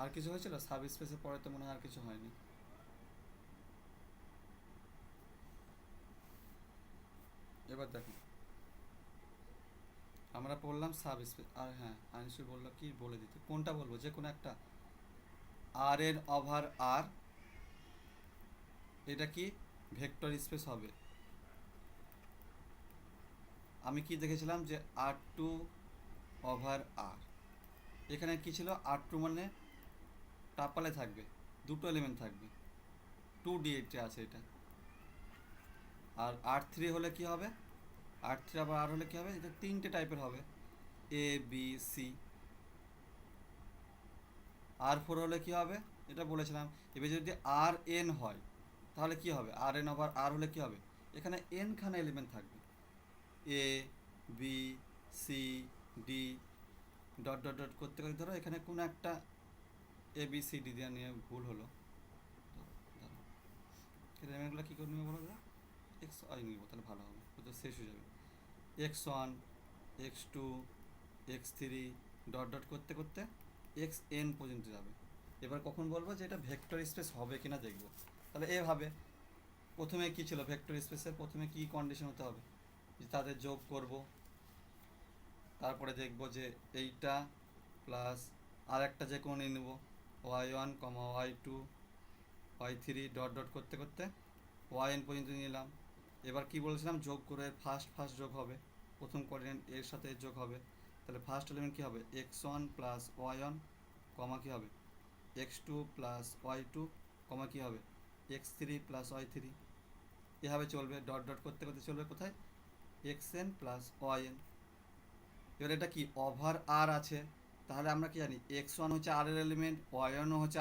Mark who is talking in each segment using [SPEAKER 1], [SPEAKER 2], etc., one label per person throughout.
[SPEAKER 1] আর কিছু হয়েছিল সাব স্পেসের পরে? তো মনে হয় আর কিছু হয়নি। এবার দেখো, আমরা পড়লাম সাব স্পেস। আর হ্যাঁ, আনিসুর বললো কি বলে দিতে, কোনটা বলবো, যে কোনো একটা। আর এন ওভার আর, এটা কি ভেক্টর স্পেস হবে। আমি কি দেখেছিলাম যে আর টু ওভার আর, এখানে কি ছিল, আর টু মানে টাপালে থাকবে, দুটো এলিমেন্ট থাকবে, টু ডি এইটে আছে এটা। আর আর থ্রি হলে কি হবে, আর থ্রি আবার আর হলে কি হবে, এটা তিনটে টাইপের হবে, এ বি সি। আর ফোর হলে কি হবে, এটা বলেছিলাম। এবার যদি আর এন হয় তাহলে কি হবে, আর এন ওভার আর হলে কি হবে, এখানে এন খানা এলিমেন্ট থাকবে, a b c d, dot dot dot করতে করতে ধরো এখানে কোনো একটা এ বি সি ডি দিয়ে নিয়ে ভুল হলো, ধরো এলিমেন্টগুলো কী করে নিবে বলো তো, এক্স আই নিব তাহলে ভালো হবে, তো শেষ হয়ে যাবে। X one, x two, x three, dot dot করতে করতে এক্স এন পর্যন্ত যাবে। এবার কখন বলবো যে এটা ভেক্টর স্পেস হবে কিনা দেখবো। তাহলে এভাবে প্রথমে কি ছিল, ভেক্টর স্পেসের প্রথমে কি কন্ডিশন হতে হবে, যে তাদের যোগ করব, তারপরে দেখব যে এইটা প্লাস আর একটা যে কোনো নিয়ে নেব, y one comma y two, y three, dot dot করতে করতে ওয়াই এন পর্যন্ত নিলাম। এবার কি বলেছিলাম, যোগ করে ফার্স্ট ফার্স্ট যোগ হবে, প্রথম কোঅর্ডিনেট এর সাথে এর যোগ হবে। তাহলে ফার্স্ট এলিমেন্ট কী হবে, x one plus y one comma কী হবে, x two plus y two comma কী হবে, x three plus y three. এভাবে চলবে, ডট ডট করতে করতে চলবে কোথায়, x n plus y n. এবার এটা কি ওভার আর আছে, তাহলে আমরা কি জানি এক্স ওয়ান হচ্ছে আর এর এলিমেন্ট, ওয়াই ওয়ানও হচ্ছে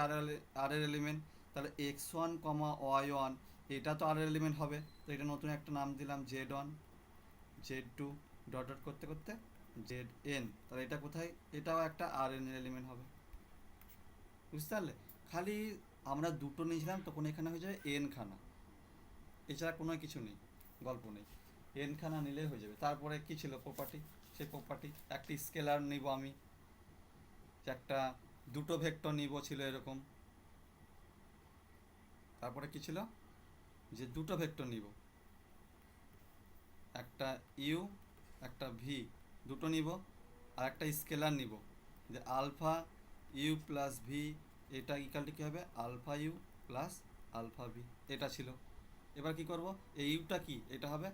[SPEAKER 1] আর এর এলিমেন্ট। তাহলে x one comma y one এটা তো আর এর এলিমেন্ট হবে, তো এটা নতুন একটা নাম দিলাম z one, z two, dot dot করতে করতে জেড এন। তাহলে এটা কোথায়, এটাও একটা আর এন এর এলিমেন্ট হবে। বুঝতে পারলে, খালি আমরা দুটো নিয়েছিলাম তখন এখানে হয়ে যাবে এন খানা, এছাড়া কোনো কিছু নেই, গল্প নেই, এন খানা নিলেই হয়ে যাবে। তারপরে কি ছিল প্রপার্টি, সেই প্রপার্টি একটি স্কেলার নিব আমি, যে একটা দুটো ভেক্টর নিব ছিল এরকম। তারপরে কি ছিল, যে দুটো ভেক্টর নিব, একটা ইউ একটা ভি, দুটো নিব, আর একটা স্কেলার নিব, যে আলফা ইউ প্লাস ভি, এটা ইকালটি কী হবে, alpha u plus alpha v, এটা ছিল। এবার কি করব, এই ইউটা কি, এটা হবে,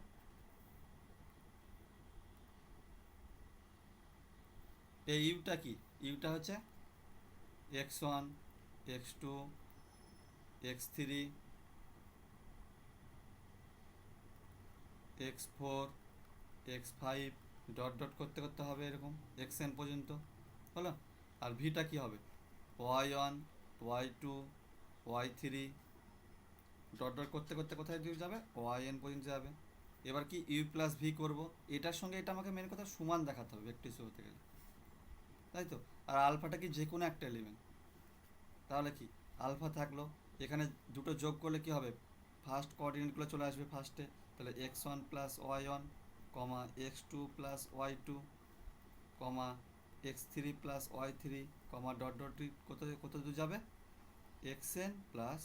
[SPEAKER 1] এই ইউটা কি, ইউটা হচ্ছে x one, x two, x three, x four, x five, dot dot করতে করতে হবে এরকম এক্স এন পর্যন্ত, হলো। আর ভিটা কি হবে, y one, y two, y three, dot dot করতে করতে কোথায় দিয়ে যাবে, ওয়াই এন পর্যন্ত যাবে। এবার কি ইউ প্লাস ভি করবো, এটার সঙ্গে এটা আমাকে মেন কথা সমান দেখাতে হবে ভেক্টর ইস্যু হতে গেলে, তাই তো। আর আলফাটা কি যে কোনো একটা এলিমেন্ট, তাহলে কি আলফা থাকলো, এখানে দুটো যোগ করলে কি হবে, ফার্স্ট কোঅর্ডিনেটগুলো চলে আসবে ফার্স্টে, তাহলে x one plus y one comma x two plus y two comma x three plus y three comma dot dot কোথায় কোথায় দূর যাবে, x n plus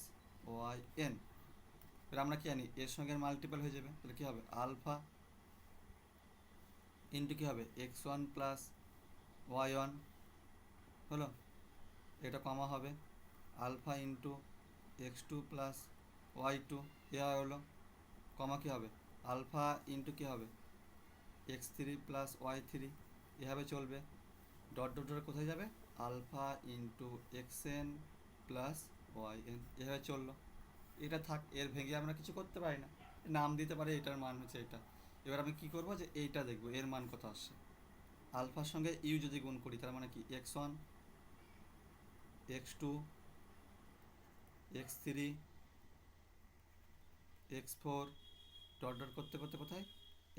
[SPEAKER 1] y n. এবার আমরা কি জানি এর সঙ্গে মাল্টিপল হয়ে যাবে, তাহলে কী হবে, আলফা ইন্টু কী হবে, x one plus y one, হলো। এটা কমা হবে, alpha into x two plus y two, এ হলো, কমা কী হবে, আলফা ইন্টু কী হবে, x three plus y three, এভাবে চলবে। ডট ডট ডট কোথায় যাবে, alpha into x n plus y n, এভাবে চললো। এটা থাক, এর ভেঙে আমরা কিছু করতে পারি না, নাম দিতে পারি এটার মান হচ্ছে এটা। এবার আমি কি করব, যে এইটা দেখবো এর মান কত আসছে, আলফার সঙ্গে ইউ যদি গুণ করি তার মানে কি, x one, x two, x three, x four, dot dot করতে করতে কোথায়,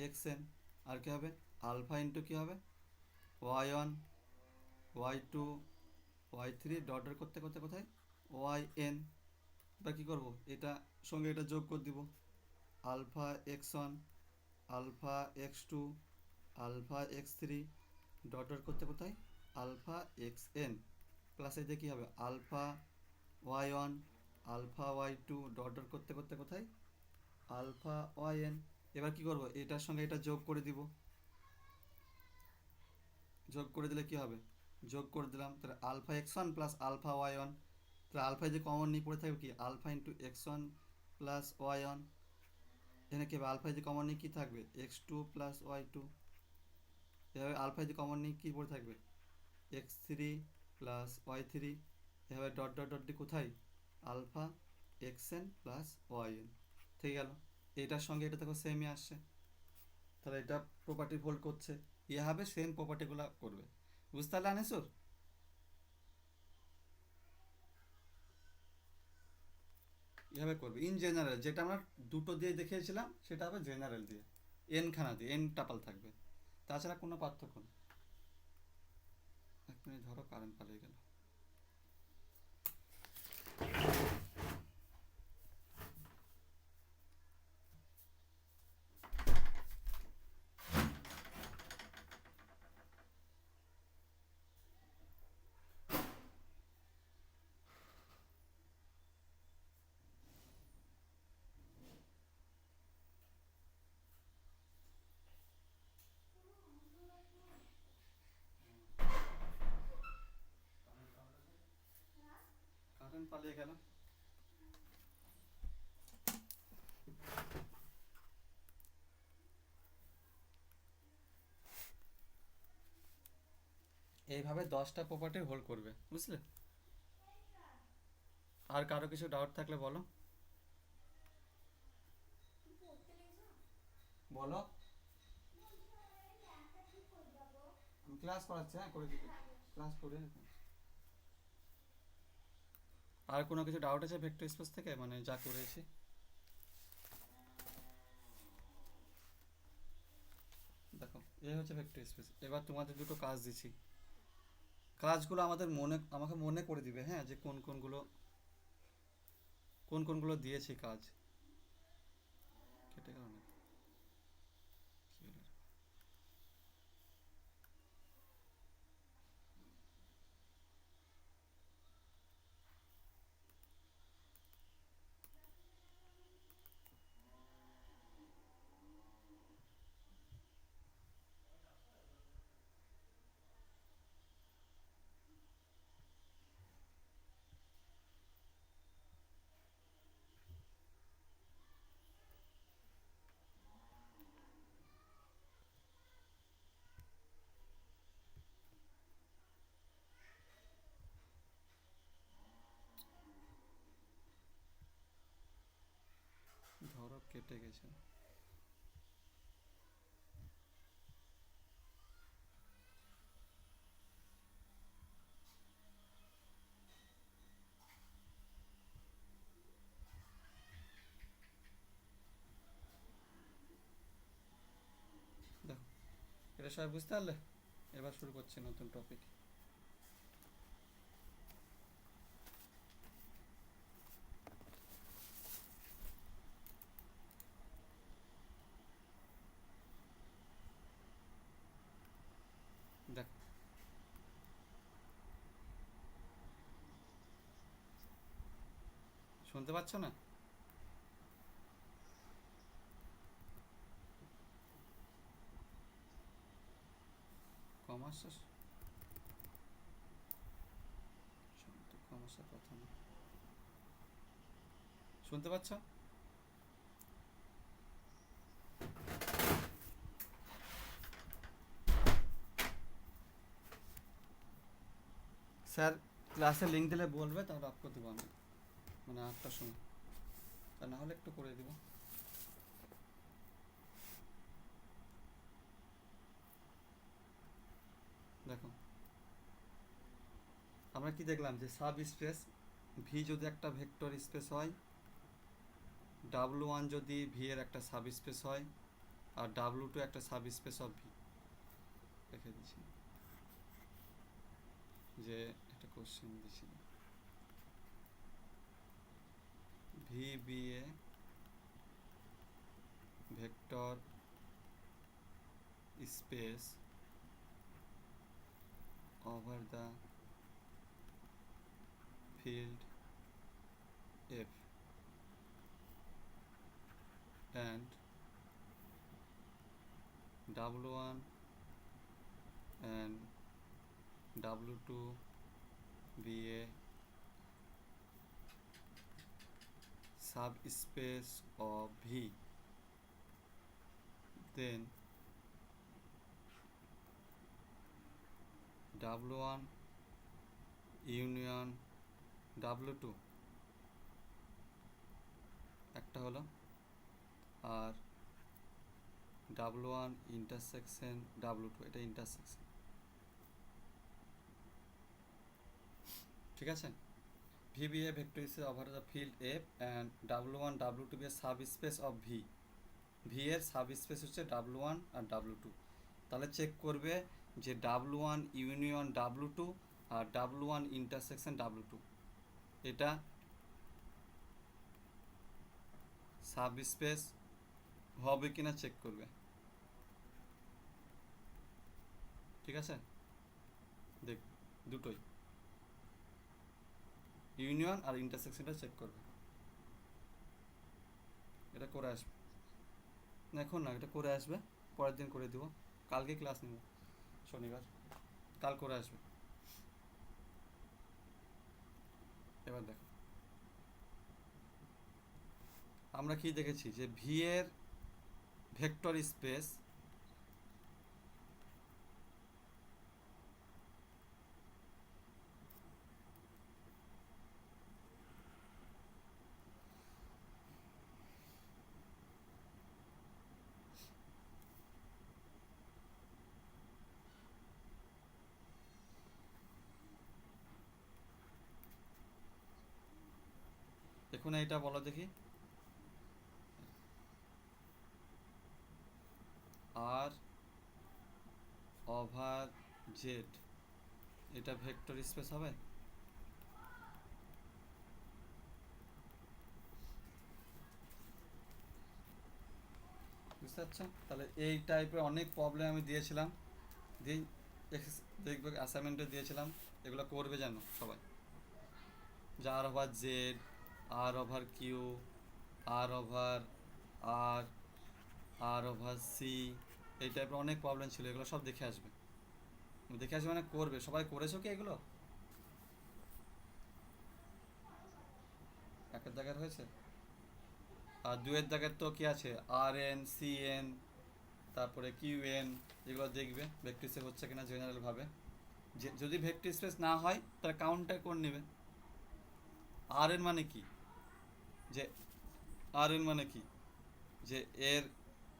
[SPEAKER 1] এক্স এন। আর কী হবে, আলফা ইন্টু কী হবে, y one, y two, y three, dot dot করতে করতে কোথায়, ওয়াই এন। এবার কী করবো, এটা সঙ্গে এটা যোগ করে দিব, alpha x one, alpha x two, alpha x three, dot dot করতে কোথায়, আলফা এক্স এন। প্লাস এই যে কী হবে alpha y one alpha y two dot dot করতে করতে কোথায় আলফা ওয়াই এন। এবার কী করবো, এটার সঙ্গে এটা যোগ করে দিব, যোগ করে দিলে কী হবে, যোগ করে দিলাম, তাহলে alpha x one plus alpha y one, তাহলে আলফা যে কমন নিয়ে পড়ে থাকবে কি alpha into x one plus y one, এখানে কী হবে আলফা যে কমন নিয়ে কী থাকবে x two plus y two, এভাবে আলফা যে কমন নিয়ে কী পড়ে থাকবে x three plus y three, এভাবে ডট ডট ডট দিয়ে কোথায় alpha x n plus y n ঠিক গেল। এটার সঙ্গে এটা দেখো সেমই আসছে, তাহলে এটা প্রপার্টি হোল্ড করছে, এভাবে সেম প্রপার্টিগুলো করবে, বুঝতে পারলে আনিসুর? এভাবে করবে ইন জেনারেল, যেটা আমরা দুটো দিয়ে দেখিয়েছিলাম সেটা হবে জেনারেল দিয়ে, এন খানা দিয়ে এন টাপাল থাকবে, তাছাড়া কোনো পার্থক্য নেই। এক মিনিট ধরো কারেন্ট পালিয়ে গেল। কারেন্ট পালিয়ে গেল। এইভাবে 10টা প্রপার্টি হোল্ড করবে, বুঝলে? আর কারো কিছু ডাউট থাকলে বলো, বলো। আমি ক্লাস করাচ্ছি, হ্যাঁ করে দিতে, ক্লাস করে নিতে। আর কোনো কিছু ডাউট আছে ভেক্টর স্পেস থেকে, মানে যা করেছি? দেখো এই হচ্ছে ভেক্টর স্পেস। এবার তোমাদের দুটো কাজ দিচ্ছি, কাজগুলো আমাকে মনে করে দিবে, হ্যাঁ, যে কোন কোনগুলো দিয়েছি কাজ। কেটে গেল না, কি হলো? ধরো কেটে গেছে। দেখো এটা সবাই বুঝতে পারলে? এবার শুরু করছি নতুন টপিক। দেখো শুনতে পাচ্ছ না? কম আসছে, কম আসার কথা না, শুনতে পাচ্ছ? স্যার ক্লাসে লিঙ্ক দিলে বলবে, তাহলে আপ করে দেবো আমি, মানে 8টার সময়, তা না হলে একটু করে দিব। দেখো আমরা কি দেখলাম, যে সাব স্পেস ভি যদি একটা ভেক্টর স্পেস হয়, ডাব্লু ওয়ান যদি ভি এর একটা সাব স্পেস হয়, আর ডাব্লু টু একটা সাব স্পেস অফ ভি। রেখে দিচ্ছি যে একটা কোশ্চেন দিয়েছিল, V be a vector space over the field F and W1 and W2 be a subspace of V, then W1 union W2 একটা হলো, আর W1 ইন্টারসেকশন W2 এটা intersection, ঠিক আছে। V be a vector is over the field F and W1 W2 be a subspace of V, V এর subspace হচ্ছে W1 আর W2। তাহলে check করবে যে W1 ইউনিয়ন W2 আর W1 ইন্টারসেকশন W2 এটা subspace হবে কিনা চেক করবে, ঠিক আছে। দেখ দুটোই ইউনিয়ন আর ইন্টারসেকশনটা চেক করবে, এটা করে আসবে না এখন না, এটা করে আসবে পরের দিন করে দিব, কালকে ক্লাস নেব শনিবার, কাল করে আসবে। এবার দেখো আমরা কি দেখেছি যে ভি এর ভেক্টর স্পেস এখন এইটা বলো দেখি, আর ওভার জেড এটা ভেক্টর স্পেস হবে? বুঝতে পারছো? তাহলে এই টাইপের অনেক প্রবলেম আমি দিয়েছিলাম, দিয়ে দেখবে অ্যাসাইনমেন্টে দিয়েছিলাম, এগুলো করবে জানো সবাই, যে আর ওভার জেড, আর ওভার কিউ, আর ওভার আর, আর ওভার সি, এই টাইপের অনেক প্রবলেম ছিল, এগুলো সব দেখে আসবে, দেখে আসবে মানে করবে। সবাই করেছো কি এগুলো? একের দাগের হয়েছে, আর দুয়ের দাগের তো কি আছে, আর এন, সি এন, তারপরে কিউ এন, এগুলো দেখবে ভেক্টর স্পেস হচ্ছে কিনা জেনারেলভাবে। যে যদি ভেক্টর স্পেস না হয় তাহলে কাউন্টার করে নেবে। আর এন মানে কি, যে আর এন মানে কি, যে এর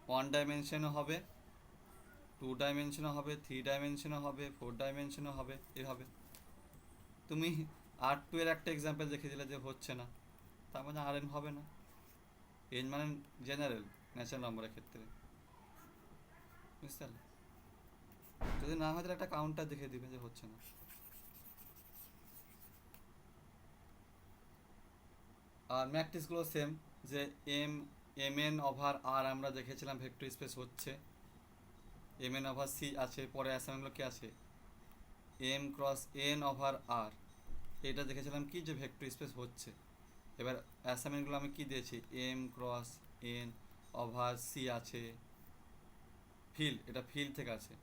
[SPEAKER 1] ওয়ান ডাইমেনশনও হবে, টু ডাইমেনশনও হবে, থ্রি ডাইমেনশনও হবে, ফোর ডাইমেনশনও হবে, এভাবে। তুমি আর টু এর একটা এক্সাম্পল দেখে দিলে যে হচ্ছে না, তার মানে আর এন হবে না। এন মানে জেনারেল ন্যাচারাল নম্বরের ক্ষেত্রে, বুঝতে পারলে? যদি না হয় তাহলে একটা কাউন্টার দেখে দিবে যে হচ্ছে না। আর ম্যাট্রিক্সগুলো সেম, যে এম এম এন ওভার আর আমরা দেখেছিলাম ভেক্টর স্পেস হচ্ছে, এম এন ওভার সি আছে, পরে অ্যাসাইনমেন্টগুলো কি আছে, এম ক্রস এন ওভার আর, এটা দেখেছিলাম কি যে ভেক্টর স্পেস হচ্ছে। এবার অ্যাসাইনমেন্টগুলো আমি কি দিয়েছি, M cross N over C আছে, ফিল্ড এটা ফিল্ড থেকে আছে,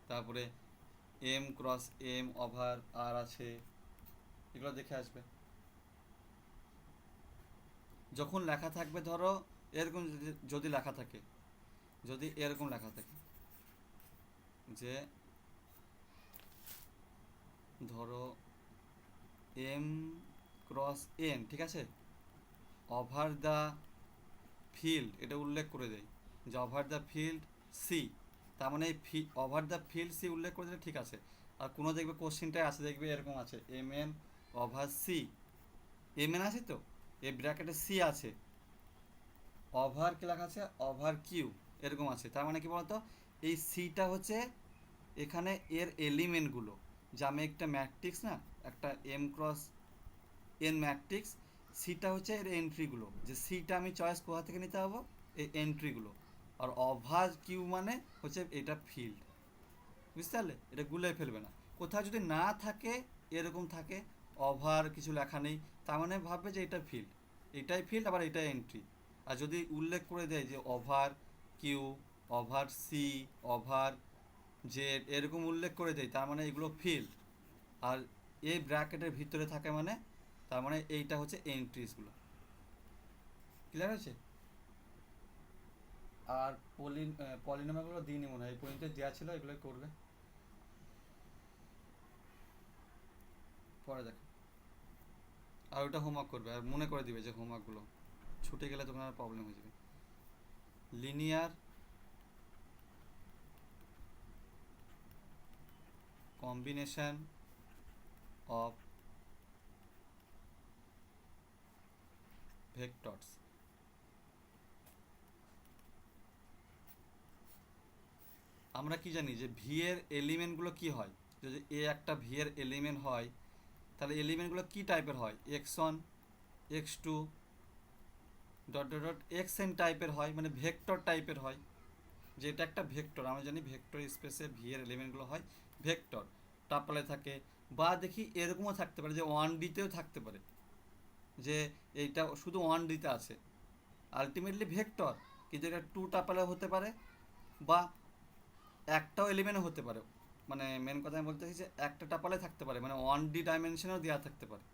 [SPEAKER 1] তারপরে M cross M over R আছে, এগুলো দেখে আসবে। যখন লেখা থাকবে ধরো এরকম, যদি লেখা থাকে, যদি এরকম লেখা থাকে যে ধরো এম ক্রস এন, ঠিক আছে, ওভার দ্য ফিল্ড, এটা উল্লেখ করে দেয় যে ওভার দ্য ফিল্ড সি, তার মানে এই ওভার দ্য ফিল্ড সি উল্লেখ করে দিলে ঠিক আছে। আর কোনো দেখবে কোশ্চিনটাই আছে, দেখবে এরকম আছে M N over C, M N আছে তো, এই ব্র্যাকেটে সি আছে, ওভার কি লেখা আছে, ওভার কিউ এরকম আছে। তার মানে কি বলতো, এই সিটা হচ্ছে এখানে এর এলিমেন্টগুলো, যে আমি একটা ম্যাট্রিক্স না, একটা এম ক্রস এন ম্যাট্রিক্স, সিটা হচ্ছে এর এন্ট্রিগুলো, যে সিটা আমি চয়েস কোথা থেকে নিতে পারবো, এই এন্ট্রিগুলো। আর ওভার কিউ মানে হচ্ছে এটা ফিল্ড, বুঝতে পারলে? এটা গুলে ফেলবে না, কোথাও যদি না থাকে এরকম থাকে ওভার কিছু লেখা নেই, তার মানে ভাববে যে এটা ফিল্ড, এটাই ফিল্ড আবার এটাই এন্ট্রি। আর যদি উল্লেখ করে দেয় যে over Q, over C, over Z এরকম উল্লেখ করে দেয়, তার মানে এগুলো ফিল্ড। আর এই ব্র্যাকেটের ভিতরে থাকে মানে, তার মানে এইটা হচ্ছে এন্ট্রিসগুলো। ক্লিয়ার হয়েছে? আর পলিনোমিয়ালগুলো দিইনি মনে হয়, এই পর্যন্ত দেওয়া ছিল, এগুলো করবে পরে দেখো। আর ওটা হোমওয়ার্ক করবে, আর মনে করে দিবে যে হোমওয়ার্কগুলো ছুটে গেলে তখন আর প্রবলেম হয়ে যাবে। Linear combination of vectors. আমরা কি জানি যে ভি এর এলিমেন্টগুলো কি হয়, যদি এ একটা ভি এর এলিমেন্ট হয় তাহলে এলিমেন্টগুলো কি টাইপের হয়, x1 x2 dot dot dot xn টাইপের হয়, মানে ভেক্টর টাইপের হয়। যেটা একটা ভেক্টর, আমরা জানি ভেক্টর স্পেসে ভি এর এলিমেন্টগুলো হয় ভেক্টর টাপলে থাকে। বা দেখি এরকমও থাকতে পারে যে ওয়ান ডিতেও থাকতে পারে, যে এইটা শুধু ওয়ান ডিতে আছে, আলটিমেটলি ভেক্টর, কিন্তু এটা টু টাপলে হতে পারে বা একটাও এলিমেন্টও হতে পারে। মানে মেন কথা আমি বলতে চাইছি যে একটা টাপালে থাকতে পারে, মানে ওয়ান ডি ডাইমেনশনেও দেওয়া থাকতে পারে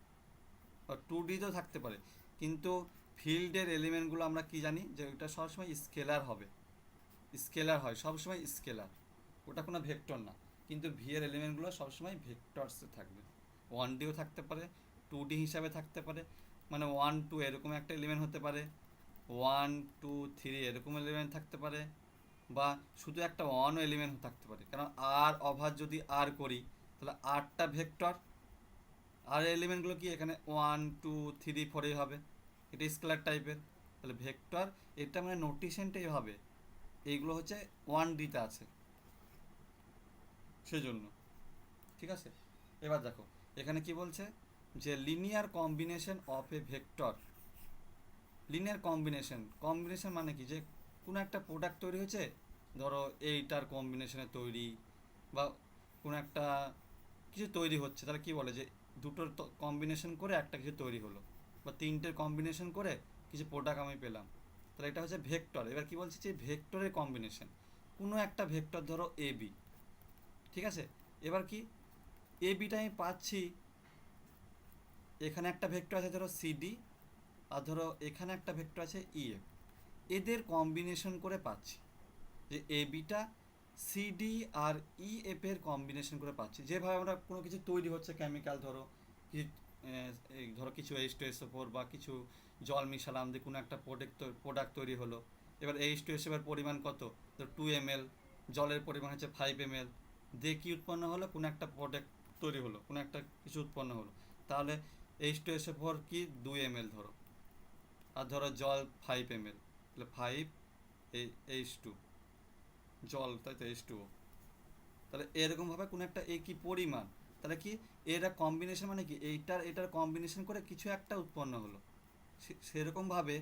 [SPEAKER 1] বা টু ডিতেও থাকতে পারে। কিন্তু ফিল্ডের এলিমেন্টগুলো আমরা কি জানি যে ওটা সবসময় স্কেলার হবে, স্কেলার হয় সবসময় স্কেলার, ওটা কোনো ভেক্টর না। কিন্তু ভি এর এলিমেন্টগুলো সবসময় ভেক্টরসে থাকবে, ওয়ান ডিও থাকতে পারে, টু ডি হিসাবে থাকতে পারে, মানে ওয়ান টু এরকম একটা এলিমেন্ট হতে পারে, ওয়ান টু থ্রি এরকম এলিমেন্ট থাকতে পারে, বা শুধু একটা ওয়ানও এলিমেন্ট থাকতে পারে। কারণ আর ওভার যদি আর করি তাহলে আরটা ভেক্টর, আর এলিমেন্টগুলো কি এখানে ওয়ান টু থ্রি ফোরেই হবে, এটা স্কেলার টাইপের, তাহলে ভেক্টর এটা মানে নোটেশনটাই হবে এইগুলো হচ্ছে ওয়ান ডিতে আছে সেজন্য। ঠিক আছে, এবার দেখো এখানে কি বলছে যে linear combination of a vector. Linear combination, combination মানে কি, যে কোনো একটা প্রোডাক্ট তৈরি হয়েছে, ধরো এইটার কম্বিনেশনে তৈরি, বা কোনো একটা কিছু তৈরি হচ্ছে, তাহলে কি বলে যে দুটোর কম্বিনেশন করে একটা কিছু তৈরি হলো, বা তিনটের কম্বিনেশন করে কিছু প্রোডাক্ট আমি পেলাম, তাহলে এটা হচ্ছে ভেক্টর। এবার কি বলছি যে ভেক্টরের কম্বিনেশন, কোনো একটা ভেক্টর ধরো এ বি, ঠিক আছে, এবার কি এ বিটা আমি পাচ্ছি, এখানে একটা ভেক্টর আছে ধরো সিডি, আর ধরো এখানে একটা ভেক্টর আছে ইএফ, এদের কম্বিনেশন করে পাচ্ছি যে এ বিটা সিডি আর ইএফ এর কম্বিনেশন করে পাচ্ছি। যেভাবে আমরা কোনো কিছু তৈরি হচ্ছে কেমিক্যাল, ধরো কিছু ধরো কিছু H2SO4 বা কিছু জল মিশালাম দিয়ে কোনো একটা প্রোডাক্ট তৈরি হলো। এবার H2SO এর পরিমাণ কত, ধরো 2 ml, জলের পরিমাণ হচ্ছে 5 ml, দিয়ে কি উৎপন্ন হলো, কোনো একটা প্রোডাক্ট তৈরি হলো, কোনো একটা কিছু উৎপন্ন হলো। তাহলে H2SO4 কি 2 ml ধরো, আর ধরো জল 5 ml, তাহলে 5 H2 জল, তাই তো H2O। তাহলে এরকমভাবে কোনো একটা একই পরিমাণ, তাহলে কি এরা কম্বিনেশন মানে কি এইটার এটার কম্বিনেশন করে কিছু একটা উৎপন্ন হলো। সেরকমভাবে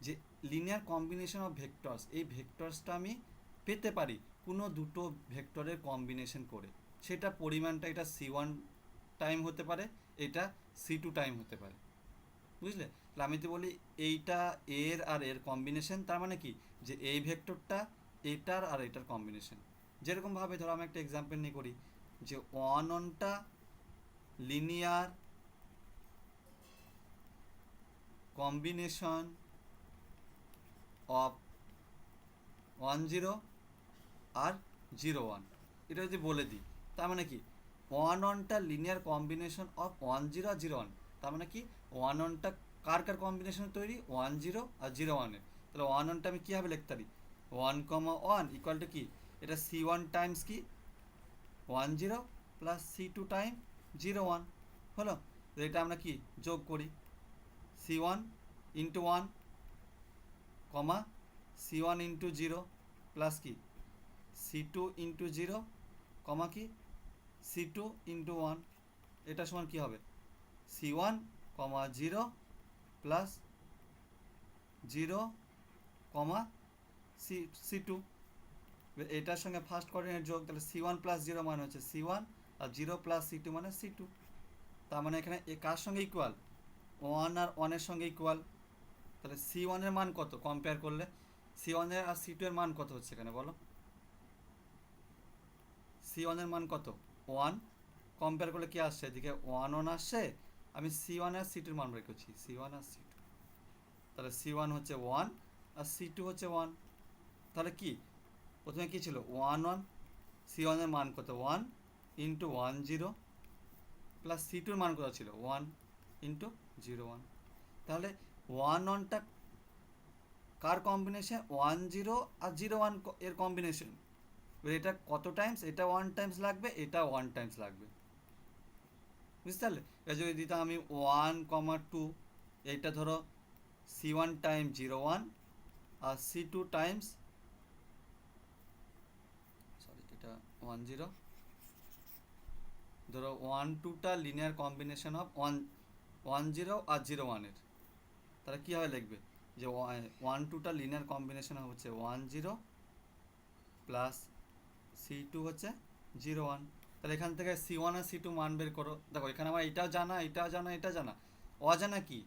[SPEAKER 1] যে লিনিয়ার কম্বিনেশন অফ ভেক্টরস, এই ভেক্টরসটা আমি পেতে পারি কোনো দুটো ভেক্টরের কম্বিনেশন করে, সেটা পরিমাণটা এটা C1 টাইম হতে পারে, এটা C2 টাইম হতে পারে। বুঝলে? তাহলে আমি তো বলি এইটা এর আর এর কম্বিনেশন, তার মানে কি যে এই ভেক্টরটা এটার আর এটার কম্বিনেশন। যেরকমভাবে ধরো আমি একটা এক্সাম্পল নিয়ে করি, যে ওয়ান অনটা লিনিয়ার কম্বিনেশন অফ 10 আর 01, এটা যদি বলে দিই তার মানে কি ওয়ান অনটা লিনিয়ার কম্বিনেশন অফ 10 আর 01, তার মানে কি ওয়ান অনটা কার কার কম্বিনেশন তৈরি, 10 আর 01-এর। তাহলে ওয়ান অনটা আমি কীভাবে লিখতে পারি, 1,1 ইকুয়াল টু কি, এটা C1 টাইমস কি 10 প্লাস C2 টাইম 01 হলো। তো এটা আমরা কি যোগ করি, C1 ইন্টু 1 কমা C1 ইন্টু 0 প্লাস কি C2 ইন্টু 0 কমা কি C2 ইন্টু 1, এটা সমান কী হবে C1 কমা 0 প্লাস 0 কমা C2। এটার সঙ্গে ফার্স্ট কোঅর্ডিনেট যোগ, তাহলে C1 প্লাস 0 মানে হচ্ছে C1, আর 0 প্লাস C2 মানে C2। তার মানে এখানে এ কার সঙ্গে ইকুয়াল, ওয়ান আর ওয়ানের সঙ্গে ইকুয়াল। তাহলে সি ওয়ানের মান কত কম্পেয়ার করলে, সি ওয়ানের আর সি টু এর মান কত হচ্ছে এখানে বলো, সি ওয়ানের মান কত ওয়ান, কম্পেয়ার করলে কি আসছে এদিকে ওয়ান ওয়ান আসছে, আমি সি ওয়ান আর সি টুর মান বের করছি, সি ওয়ান আর সি টু, তাহলে সি ওয়ান হচ্ছে ওয়ান আর সি টু হচ্ছে ওয়ান। তাহলে কি প্রথমে কী ছিল ওয়ান ওয়ান, সি ওয়ানের মান কত one into one zero, plus C টুর মান কত ছিল ওয়ান ইন্টু জিরো ওয়ান। তাহলে ওয়ান ওয়ানটা কার কম্বিনেশন, ওয়ান জিরো আর জিরো ওয়ান এর কম্বিনেশন। এবার এটা কত টাইমস, এটা ওয়ান টাইমস লাগবে, এটা ওয়ান টাইমস লাগবে, বুঝতে পারলে। এবার যদি দিতাম আমি ওয়ান কমা টু, এইটা ধরো C one time zero one আর সি টু টাইমস, সরি এটা ওয়ান জিরো, ধরো ওয়ান টুটা linear combination of one one zero R zero ওয়ানের, তাহলে কীভাবে লিখবে যে ওয়ান টুটা লিনিয়ার কম্বিনেশন হচ্ছে one zero plus C two হচ্ছে জিরো ওয়ান। তাহলে এখান থেকে সি ওয়ান আর সি টু মান বের করো। দেখো এখানে আমার এটাও জানা, এটাও জানা, এটা জানা, অজানা কি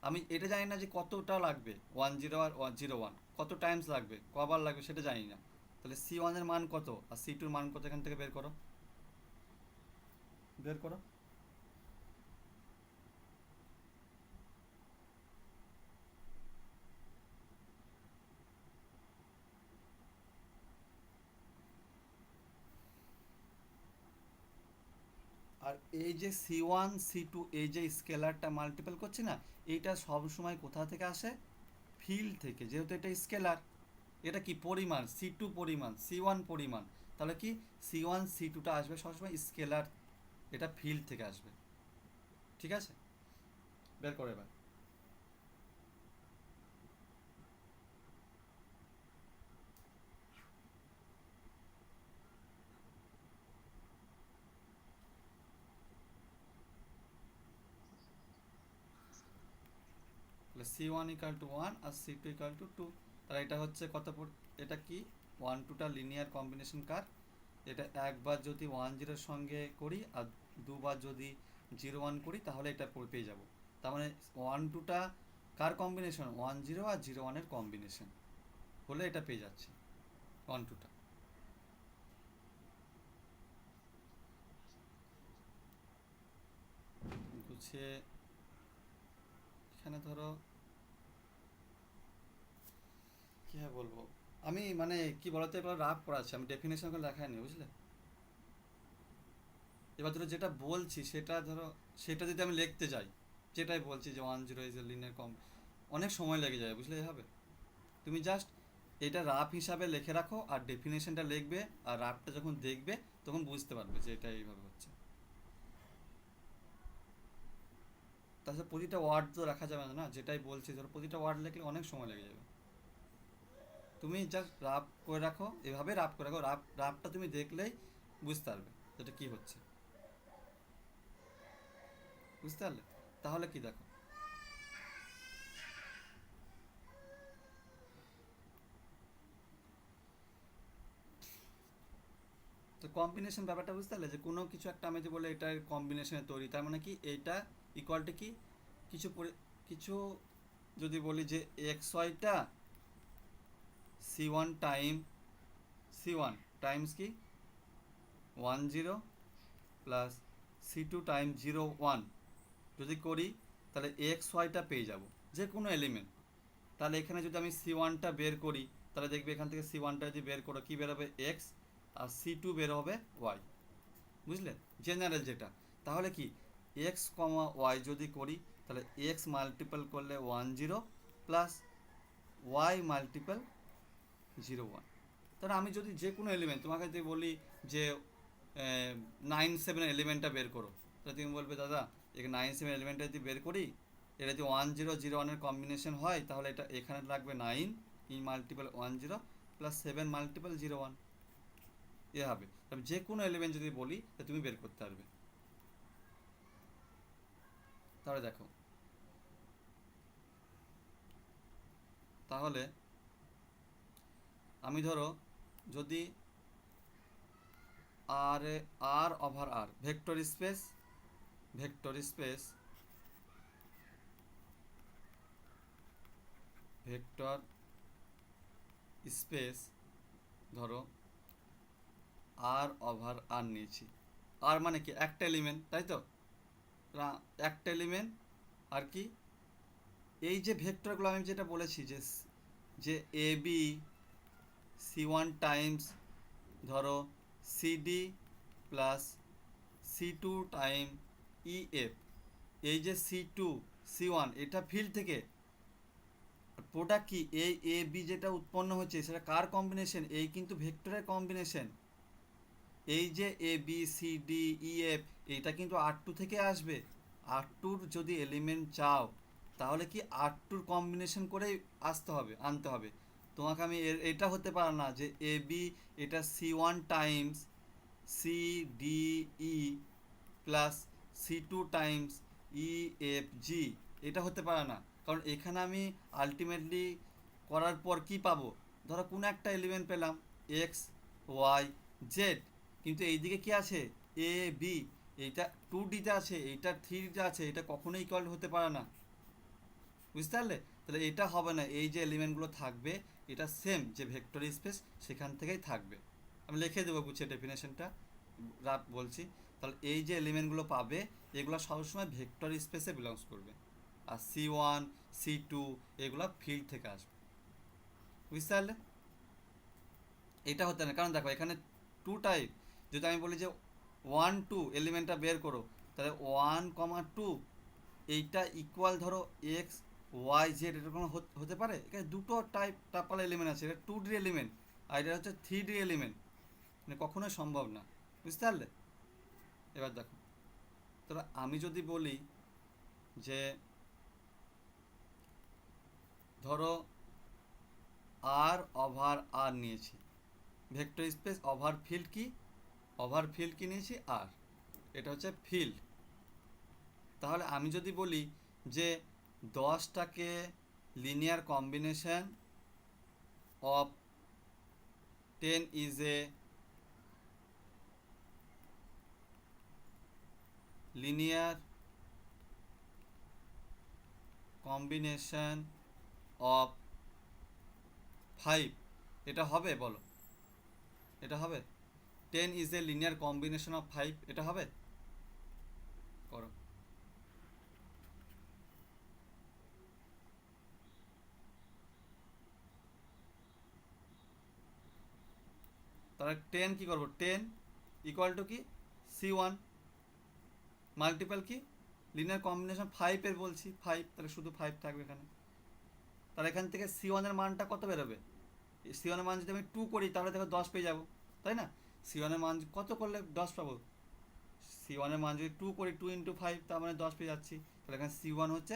[SPEAKER 1] আমি এটা জানি না যে কতটা লাগবে, ওয়ান জিরো আর জিরো ওয়ান কত টাইমস লাগবে, কবার লাগবে সেটা জানি না। তাহলে সি ওয়ানের মান কত আর সি টুর মান কত এখান থেকে বের করো, বের করো। আর এই যে সি ওয়ান সি টু এই যে স্কেলারটা মাল্টিপল করছে না, এইটা সবসময় কোথা থেকে আসে, ফিল্ড থেকে, যেহেতু এটা স্কেলার, এটা কি পরিমাণ, সি টু পরিমাণ, সি ওয়ান পরিমাণ, তাহলে কি সি ওয়ান সি টুটা আসবে সবসময় স্কেলার, এটা ফিল্ড থেকে আসবে। ঠিক আছে, বের করে এবার। তাহলে C one equal to one আর C two equal to two, তাহলে এটা হচ্ছে কত, এটা কি ওয়ান টুটা লিনিয়ার কম্বিনেশন কার, এটা একবার যদি ওয়ান জিরোর সঙ্গে করি আর দুবার যদি জিরো ওয়ান করি তাহলে এটা পেয়ে যাব। তার মানে ওয়ান টুটা কার কম্বিনেশন, ওয়ান জিরো আর জিরো ওয়ানের কম্বিনেশন হলে এটা পেয়ে যাচ্ছি ওয়ান টুটা। গুছিয়ে এখানে ধরো কীভাবে বলবো, আমি মানে কি বলতো এবার রাফ করাচ্ছি, আমি ডেফিনেশন করে লেখাইনি বুঝলে। এবার ধরো যেটা বলছি সেটা ধরো, সেটা যদি আমি লিখতে যাই, যেটাই বলছি যে one zero is a linear কম, অনেক সময় লেগে যায় বুঝলে হবে। তুমি জাস্ট এটা রাফ হিসাবে লিখে রাখো আর ডেফিনেশনটা লিখবে, আর রাফটা যখন দেখবে তখন বুঝতে পারবে যে এটা এইভাবে হচ্ছে। তাছাড়া প্রতিটা ওয়ার্ড তো রাখা যাবে না, যেটাই বলছি ধরো প্রতিটা ওয়ার্ড লিখলে অনেক সময় লেগে যাবে। তুমি জাস্ট রাফ করে রাখো, এভাবে রাফ করে রাখো, রাফটা তুমি দেখলেই বুঝতে পারবে এটা কী হচ্ছে, বুঝতে পারলে। তাহলে কি দেখো, তো কম্বিনেশন ব্যাপারটা বুঝতে পারলে, যে কোনো কিছু একটা আমি যে বলে এটা কম্বিনেশনে তৈরি, তার মানে কি এইটা ইকুয়ালটি কি কিছু কিছু যদি বলি যে x ওয়াইটা C one time C one Times কি one zero plus C to time zero one যদি করি, তাহলে এক্স ওয়াইটা পেয়ে যাব যে কোনো এলিমেন্ট। তাহলে এখানে যদি আমি সি ওয়ানটা বের করি, তাহলে দেখবে এখান থেকে সি ওয়ানটা যদি বের করো কী বেরোবে এক্স, আর সি টু বের হবে ওয়াই, বুঝলে জেনারেল যেটা। তাহলে কি এক্স কমা ওয়াই যদি করি, তাহলে এক্স মাল্টিপল করলে one zero plus y multiple zero one. তাহলে আমি যদি যে কোনো এলিমেন্ট তোমাকে যদি বলি যে নাইন সেভেন এলিমেন্টটা বের করো, তাহলে তুমি বলবে দাদা এখানে নাইন সেভেন এলিমেন্টটা যদি বের করি, এটা যদি ওয়ান জিরো জিরো ওয়ানের কম্বিনেশন হয় তাহলে এটা এখানে লাগবে nine E multiple one zero plus seven multiple zero one, এ হবে। তবে যে কোনো এলিমেন্ট যদি বলি তা তুমি বের করতে পারবে। তাহলে দেখো, তাহলে আমি ধরো যদি আর আর ওভার আর ভেক্টর স্পেস ভেক্টর স্পেস ধরো আর ওভার আর নিয়েছি। আর মানে কি একটা এলিমেন্ট, তাই তো? একটা এলিমেন্ট আর কি এই যে ভেক্টরগুলো আমি যেটা বলেছি যে যে এ বি C1 টাইমস ধরো CD plus C2 time EF, এই যে C2 C1 এটা ফিল্ড থেকে, প্রোডাক্ট কি এই এ বি যেটা উৎপন্ন হচ্ছে সেটা কার কম্বিনেশন? এই কিন্তু ভেক্টরের কম্বিনেশন। এই যে এ b c D E F এইটা কিন্তু R2 থেকে আসবে। R2-র যদি এলিমেন্ট চাও তাহলে কি R2-র কম্বিনেশন করেই আনতে হবে তোমাকে। আমি এটা হতে পারে না যে এ বি এটা C1 Times CDE plus C2 Times EFG, এটা হতে পারে না। কারণ এখানে আমি আলটিমেটলি করার পর কি পাবো? ধরো কোনো একটা এলিমেন্ট পেলাম XYZ, কিন্তু এইদিকে কি আছে AB, এইটা 2Dতে আছে, এইটা 3Dতে আছে, এটা কখনোই ইকুয়াল হতে পারে না। বুঝতে পারলে? তাহলে এটা হবে না। এই যে এলিমেন্টগুলো থাকবে এটা সেম যে ভেক্টর স্পেস সেখান থেকেই থাকবে। আমি লিখে দেবো গুছিয়ে ডেফিনেশনটা বলছি। তাহলে এই যে এলিমেন্টগুলো পাবে এগুলো সবসময় ভেক্টর স্পেসে বিলংস করবে। আর C1 C2 এগুলো ফিল্ড থেকে আসবে। বুঝতে পারলে? এটা হতে না, কারণ দেখো এখানে টু টাইপ। যদি আমি বলি যে 1 2 এলিমেন্টটা বের করো, তাহলে 1,2 এইটা ইকুয়াল ধরো XYZ, এটা কোনো হতে পারে? এখানে দুটো টাইপাল এলিমেন্ট আছে, এটা 2D এলিমেন্ট আর এটা হচ্ছে 3D এলিমেন্ট, মানে কখনোই সম্ভব না। বুঝতে পারলে? এবার দেখো, তাহলে আমি যদি বলি যে ধরো আর ওভার আর নিয়েছি, ভেক্টর স্পেস ওভার ফিল্ড কি নিয়েছি? আর, এটা হচ্ছে ফিল্ড। তাহলে আমি যদি বলি যে 10টাকে linear combination of 10 is a linear combination of 5, এটা হবে? বলো, এটা হবে? 10 is a linear combination of 5, এটা হবে? করো। তাহলে 10 কি করবো? 10 ইকুয়াল টু কি C1 মাল্টিপল কি লিনিয়ার কম্বিনেশন 5 বলছি 5, তাহলে শুধু 5 থাকবে এখানে। তাহলে এখান থেকে C1 এর মানটা কত বেরোবে? C1 এর মান যদি আমি 2 করি তাহলে দেখো 10 পেয়ে যাবো, তাই না? C1 এর মান কত করলে 10 পাবো? C1 এর মান যদি 2 করি 2 ইন্টু 5, তার মানে 10 পেয়ে যাচ্ছি। তাহলে এখানে C1 হচ্ছে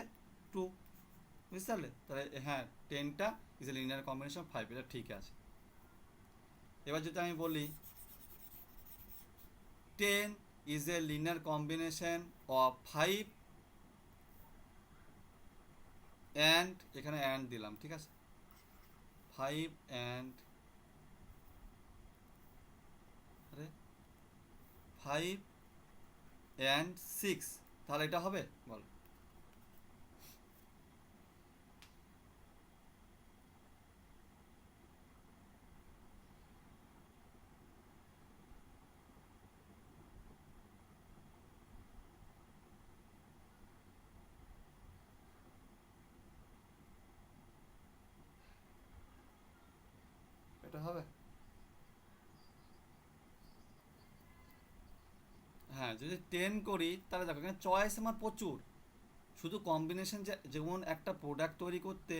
[SPEAKER 1] 2। বুঝতে পারলে? তাহলে হ্যাঁ, 10টা ইজ এ লিনিয়ার কম্বিনেশন 5, এটা ঠিক আছে। এবার যদি আমি বলি 10 is a linear combination of 5 and, এখানে অ্যান্ড দিলাম, ঠিক আছে, 5 অ্যান্ড 5 অ্যান্ড 6, তাহলে এটা হবে? বল। এটা হবে? হ্যাঁ, যদি 10 করি তাহলে দেখো এখানে চয়েস আমার প্রচুর। শুধু কম্বিনেশন, যেমন একটা প্রোডাক্ট তৈরি করতে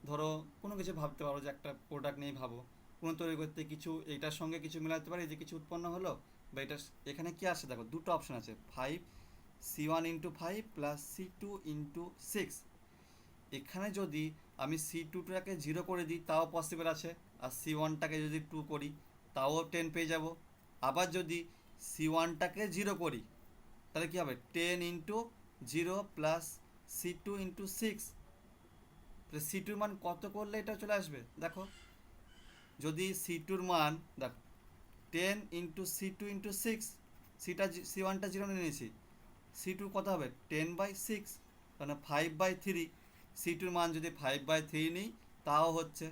[SPEAKER 1] ধরো কোনো কিছু ভাবতে পারো, যে একটা প্রোডাক্ট নিয়ে ভাবো, কোনো তৈরি করতে কিছু এইটার সঙ্গে কিছু মেলাতে পারি যে কিছু উৎপন্ন হলো, বা এটা এখানে কি আসে দেখো দুটো অপশন আছে, 5 C1 into 5 plus C2 into 6। এখানে যদি আমি C2টাকে 0 করে দিই তাও পসিবল আছে, আর C1টাকে যদি 2 করি তাও 10 পেয়ে যাব। আবার যদি C1টাকে 0 করি তাহলে কী হবে? 10 ইন্টু 0 প্লাস C2 ইন্টু 6, তাহলে C2-র মান কত করলে এটা চলে আসবে? দেখো, যদি C2-র মান দেখো 10 ইন্টু C2 ইন্টু 6, C1টা 0 নিয়ে নিয়েছি, সি টু কত হবে 10/6, মানে 5/3। সি টুর মান যদি 5/3 নিই তাও হচ্ছে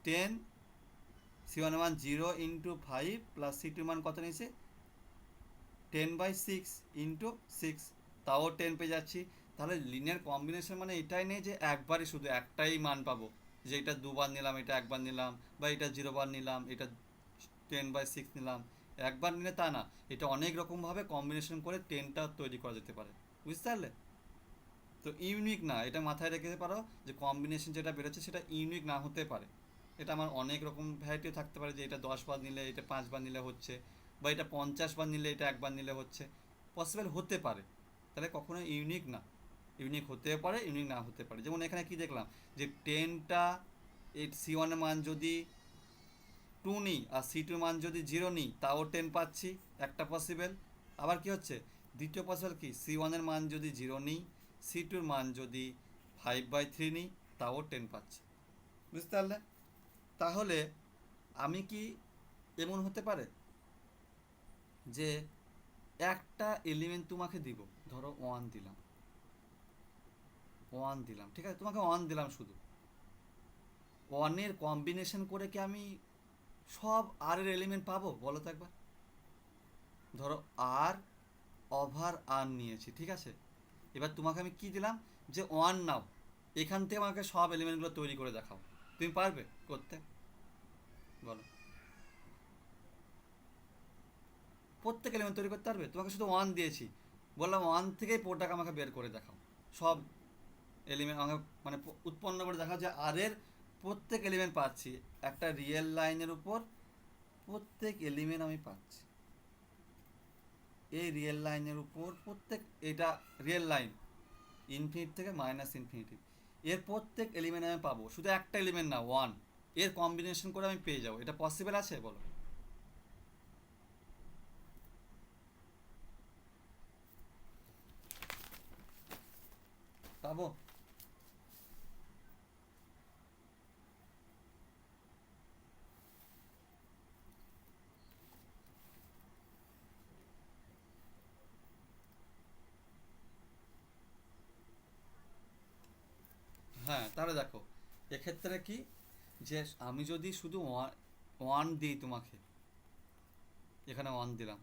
[SPEAKER 1] 10, সি ওয়ানের মান 0 × 5 প্লাস সি টুর মান কত নিয়েছে 10/6 × 6, তাও 10 পেয়ে যাচ্ছি। তাহলে লিনিয়ার কম্বিনেশন মানে এটাই নেই যে একবারই শুধু একটাই মান পাবো, যে এটা দুবার নিলাম, এটা একবার নিলাম, বা এটা 0 বার নিলাম, এটা 10/6 নিলাম। একবার নিলে তা না, এটা অনেক রকমভাবে কম্বিনেশন করে 10টা তৈরি করা যেতে পারে, বুঝতে পারলে? তো ইউনিক না, এটা মাথায় রেখে পারো যে কম্বিনেশন যেটা বেরোচ্ছে সেটা ইউনিক না হতে পারে। এটা আমার অনেক রকম ভ্যারাইটিও থাকতে পারে, যে এটা 10 বার নিলে এটা 5 বার নিলে হচ্ছে, বা এটা 50 বার নিলে এটা একবার নিলে হচ্ছে, পসিবল হতে পারে। তাহলে কখনো ইউনিক না, ইউনিক হতে পারে ইউনিক না হতে পারে। যেমন এখানে কি দেখলাম যে 10টা সি ওয়ানের মান যদি 2 নিই আর সি টুর মান যদি 0 নিই তাও 10 পাচ্ছি, একটা পসিবল। আবার কি হচ্ছে দ্বিতীয় পসিবল কি সি ওয়ানের মান যদি 0 নিই, সি টুর মান যদি 5/3 নিই তাও 10 পাচ্ছি, বুঝতে পারলে? তাহলে আমি কি এমন হতে পারে যে একটা এলিমেন্ট তোমাকে দিব, ধরো 1 দিলাম, 1 দিলাম, ঠিক আছে, তোমাকে 1 দিলাম, শুধু 1-এর কম্বিনেশন করে কি আমি সব আর এর এলিমেন্ট পাবো? বলো তো একবার। ধরো আর ওভার আর নিয়েছি, ঠিক আছে, এবার তোমাকে আমি কি দিলাম যে 1 নাও, এখান থেকে আমাকে সব এলিমেন্টগুলো তৈরি করে দেখাও। তুমি পারবে করতে? বলো, প্রত্যেক এলিমেন্ট তৈরি করতে পারবে? তোমাকে শুধু 1 দিয়েছি, বললাম 1 থেকেই প্রোডাক্ট আমাকে বের করে দেখাও, সব এলিমেন্ট আমাকে মানে উৎপন্ন করে দেখাও যে আর এর প্রত্যেক এলিমেন্ট পাচ্ছি, একটা রিয়েল লাইনের উপর প্রত্যেক এলিমেন্ট আমি পাচ্ছি, এই রিয়েল লাইনের উপর প্রত্যেক, এটা রিয়েল লাইন ইনফিনিট থেকে -ইনফিনিটি, এর প্রত্যেক এলিমেন্ট আমি পাবো, শুধু একটা এলিমেন্ট না 1, এর কম্বিনেশন করে আমি পেয়ে যাবো। এটা পসিবল আছে? বলো, পাবো? হ্যাঁ, তাহলে দেখো এক্ষেত্রে কি, যে আমি যদি শুধু 1 দিই তোমাকে, এখানে 1 দিলাম,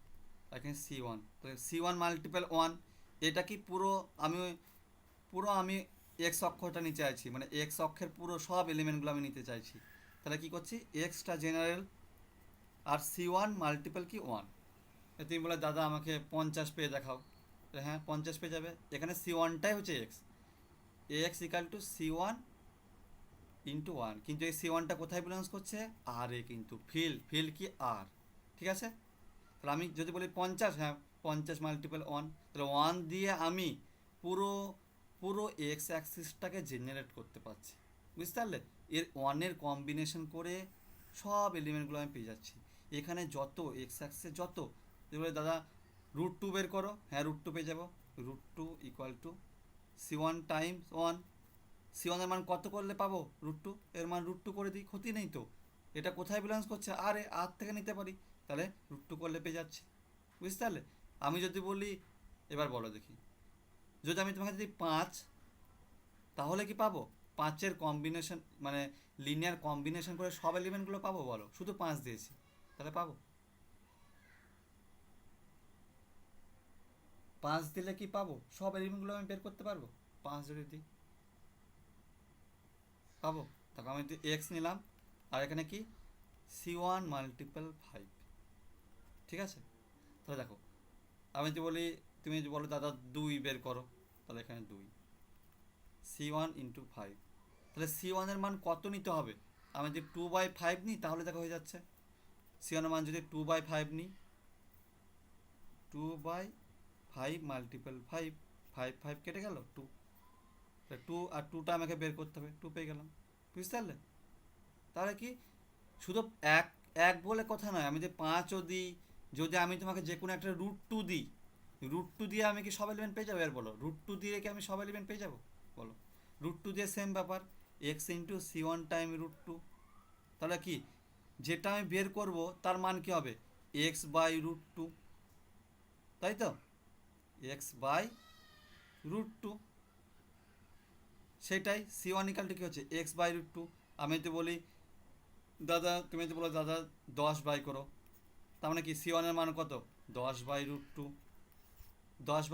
[SPEAKER 1] এখানে C1, তাহলে C1 মাল্টিপল 1, এটা কি পুরো আমি এক্স অক্ষটা নিতে চাইছি, মানে এক্স অক্ষের পুরো সব এলিমেন্টগুলো আমি নিতে চাইছি। তাহলে কি করছি, এক্সটা জেনারেল, আর C1 মাল্টিপল কি 1। তুমি বলে দাদা আমাকে 50 পেয়ে দেখাও, হ্যাঁ 50 পেয়ে যাবে। এখানে C1টাই হচ্ছে x, x equal to C1 × 1, কিন্তু এই C1টা কোথায় বিলংস করছে? আর এ, কিন্তু ফিল কি আর, ঠিক আছে। তাহলে আমি যদি বলি 50, হ্যাঁ 50 মাল্টিপল 1, তাহলে 1 দিয়ে আমি পুরো পুরো এক্স অ্যাক্সিসটাকে জেনারেট করতে পারছি, বুঝতে পারলে? এর 1-এর কম্বিনেশন করে সব এলিমেন্টগুলো আমি পেয়ে যাচ্ছি। এখানে যত এক্স অ্যাক্সিসে যত, যেগুলো দাদা √2 বের করো, হ্যাঁ √2 পেয়ে যাবো, √2 ইকুয়াল টু C1 টাইমস 1। C1-এর মান কত করলে পাবো? √2, এর মান √2 করে দিই, ক্ষতি নেই তো। এটা কোথায় বিলংস করছে? আর থেকে নিতে পারি, তাহলে √2 করলে পেয়ে যাচ্ছি, বুঝতে পারলে? আমি যদি বলি, এবার বলো দেখি, যদি আমি তোমাকে যদি 5, তাহলে কি পাবো? 5-এর কম্বিনেশন মানে লিনিয়ার কম্বিনেশন করে সব এলিমেন্টগুলো পাবো? বলো, শুধু 5 দিয়েছি, তাহলে পাবো? 5 দিলে কি পাবো? সব এলিমেন্টগুলো আমি বের করতে পারবো 5 যদি দিই, পাবো? তারপর আমি এক্স নিলাম, আর এখানে কি C1 মাল্টিপল 5, ঠিক আছে। তাহলে দেখো আমি যদি বলি, তুমি যদি বলো দাদা 2 বের করো, তাহলে এখানে 2, C1 × 5, তাহলে C1-এর মান কত নিতে হবে? আমি যদি 2/5 নিই তাহলে দেখো হয়ে যাচ্ছে। C1-এর মান যদি 2/5 নিই, 2/5 মাল্টিপল 5, 5 5 কেটে গেল 2, 2 আর 2টা আমাকে বের করতে হবে, 2 পেয়ে গেলাম, বুঝতে পারলে? তাহলে কি শুধু এক এক বলে কথা নয়, আমি যে 5ও দিই, যদি আমি তোমাকে যে কোনো একটা √2 দিই, √2 দিয়ে আমি কি সব এলিমেন্ট পেয়ে যাবো? এর বলো, √2 দিয়ে কি আমি সব এলিমেন্ট পেয়ে যাবো? বলো, √2 দিয়ে সেম ব্যাপার, এক্স ইন্টু C1 টাইম √2, তাহলে কি যেটা আমি বের করব তার মান কি হবে? x/√2, তাই তো, x/√2, সেটাই c1 ইকাল টু কী হচ্ছে x/√2। আমি যদি বলি দাদা, তুমি যদি বলো দাদা 10 বাই করো, তার মানে কি c1 এর মান কত 10/√2, 10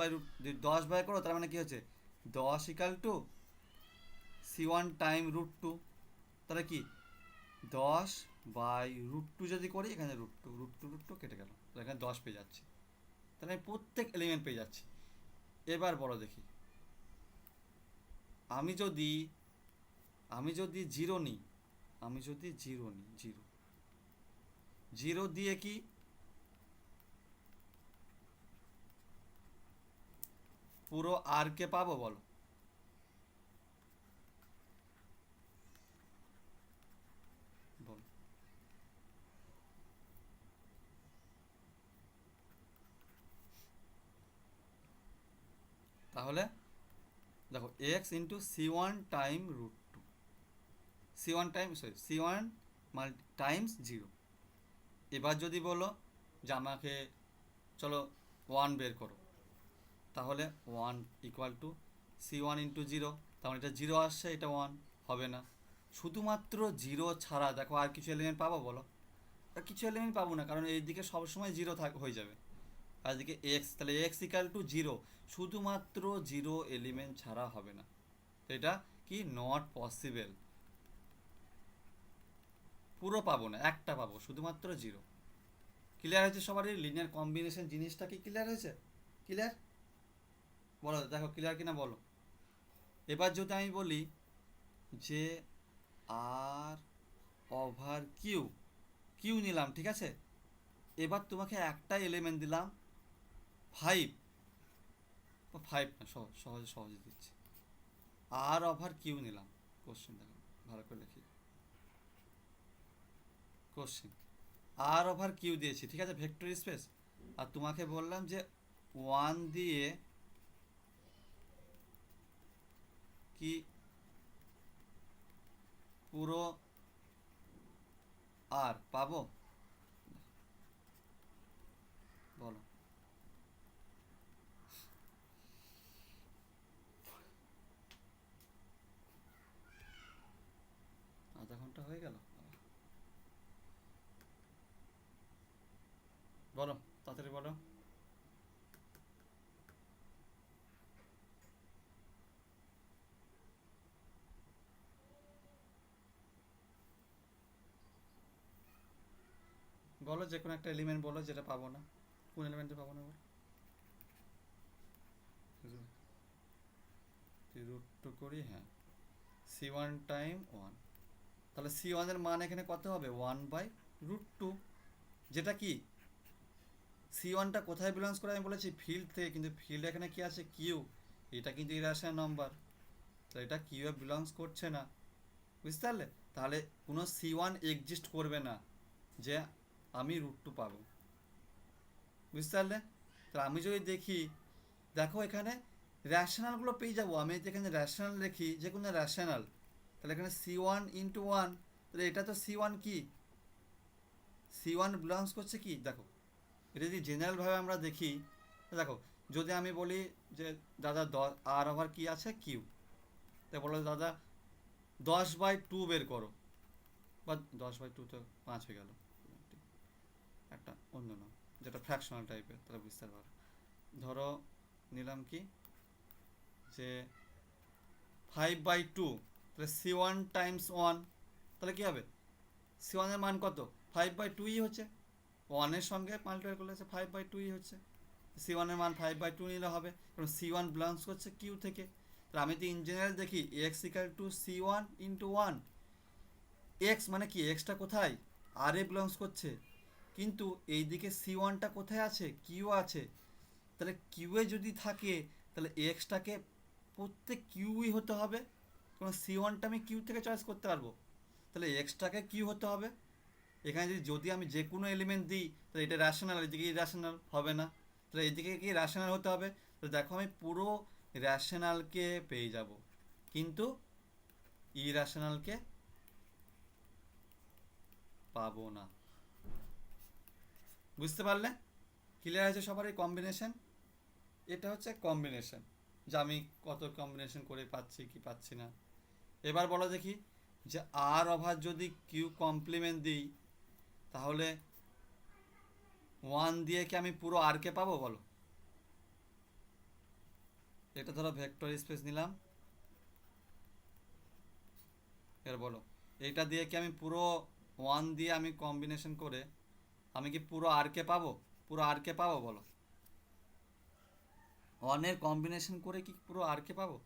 [SPEAKER 1] বাই করো, তার মানে কি হচ্ছে 10 ইকাল টু c1 টাইম √2, তাহলে কি 10/√2 যদি করি, এখানে √2 কেটে গেল, তাহলে এখানে 10 পেয়ে যাচ্ছি, তাহলে আমি প্রত্যেক এলিমেন্ট পেয়ে যাচ্ছি। এবার বলো দেখি, আমি যদি জিরো নিই, জিরো দিয়ে কি পুরো আর কে পাবো বলো? বলো। তাহলে দেখো x into c1 time √2, c1 Times zero. এবার যদি বলো যে আমাকে চলো 1 বের করো, তাহলে 1 equal to c1 into zero, তার মানে এটা জিরো আসছে, এটা 1 হবে না। শুধুমাত্র জিরো ছাড়া দেখো আর কিছু এলিমেন্ট পাবো বলো? আর কিছু এলিমেন্ট পাবো না, কারণ এইদিকে সবসময় জিরো হয়ে যাবে, আর এদিকে এক্স, তাহলে এক্স ইকাল টু জিরো, শুধুমাত্র জিরো এলিমেন্ট ছাড়া হবে না, তো এটা কি নট পসিবল, পুরো পাবো না, একটা পাবো শুধুমাত্র জিরো। ক্লিয়ার হয়েছে সবারই? লিনিয়ার কম্বিনেশন জিনিসটা কি ক্লিয়ার হয়েছে? ক্লিয়ার? বলো দেখো ক্লিয়ার কিনা বলো। এবার যদি আমি বলি যে আর ওভার কিউ নিলাম, ঠিক আছে, এবার তোমাকে একটা এলিমেন্ট দিলাম 5, না সহজে দিচ্ছি, আর ওভার কিউ নিলাম, কোশ্চেন দেখো ভালো করে লিখি, কোশ্চেন আর ওভার কিউ দিয়েছি, ঠিক আছে, ভেক্টর স্পেস, আর তোমাকে বললাম যে 1 দিয়ে কি পুরো আর পাবো বলো? আধা ঘন্টা হয়ে গেল, বলো তাড়াতাড়ি বলো। বলো যে কোনো একটা এলিমেন্ট বলো যেটা পাবো না, কোন এলিমেন্টে পাবো না বলো? √2 করি, হ্যাঁ, c1 টাইম 1, তাহলে c1 এর মান এখানে কত হবে 1/√2, যেটা কি c1টা কোথায় বিলংস করে আমি বলেছি ফিল্ড থেকে, কিন্তু ফিল্ড এখানে কি আছে কিউ, এটা কিন্তু ইরাশনাল নাম্বার, তো এটা কিউ এ বিলংস করছে না, বুঝতে পারলে? তাহলে কোনো c1 এক্সিস্ট করবে না যে আমি √2 পাবো, বুঝতে পারলে? তো আমি যদি দেখি, দেখো এখানে র্যাশনালগুলো পেয়ে যাবো, আমি যদি এখানে র্যাশনাল লিখি, যে কোনো র্যাশনাল, তাহলে এখানে c1 ইন্টু 1, তাহলে এটা তো c1 কি c1 বিলংস করছে কি দেখো, এটা যদি জেনারেলভাবে আমরা দেখি, দেখো যদি আমি বলি যে দাদা আর ওভার কি আছে কিউ, তাই বলো দাদা 10/2 বের করো, বা 10/2 তো 5 হয়ে গেল, একটা অন্য নাম যেটা ফ্র্যাকশনাল টাইপের, তাহলে বুঝতে পারো। ধরো নিলাম কি যে 5/2, তাহলে c1 টাইমস 1, তাহলে কী হবে c1 এর মান কত 5/2ই হচ্ছে, 1 এর সঙ্গে মাল্টিপ্লাই করলে 5/2ই হচ্ছে, c1 এর মান 5/2 নিলে হবে, কারণ c1 বিলংস করছে কিউ থেকে। তাহলে আমি তো ইন জেনারেল দেখি x equal to c1 into 1, x মানে কি এক্সটা কোথায় আর এ বিলংস করছে, কিন্তু এইদিকে c1টা কোথায় আছে কিউ আছে, তাহলে কিউ এ যদি থাকে তাহলে এক্সটাকে প্রত্যেক কিউই হতে হবে, কারণ c1টা আমি কিউ থেকে চয়েস করতে পারবো, তাহলে এক্সটাকে কিউ হতে হবে। এখানে যদি আমি যে কোনো এলিমেন্ট দিই, তাহলে এটা র্যাশনাল, এদিকে র্যাশনাল হবে না, তাহলে এদিকে কি র্যাশনাল হতে হবে, তো দেখো আমি পুরো র্যাশনালকে পেয়ে যাব, কিন্তু ইর্যাশনালকে পাবো না, বুঝতে পারলে? ক্লিয়ার আছে সবারই? কম্বিনেশন, এটা হচ্ছে কম্বিনেশন, যে আমি কত কম্বিনেশন করে পাচ্ছি কি পাচ্ছি না। এবার বলো দেখি, যে আর ওভার যদি কিউ কমপ্লিমেন্ট দিই, তাহলে ওয়ান দিয়ে কি আমি পুরো আর কে পাবো বলো? এটা ধরো ভেক্টর স্পেস নিলাম, এবার বলো এইটা দিয়ে কি আমি পুরো ওয়ান দিয়ে আমি কম্বিনেশন করে আমি কি পুরো আর কে পাবো? পুরো আর কে পাবো বলো? ওয়ানের কম্বিনেশন করে কি পুরো আর কে পাবো?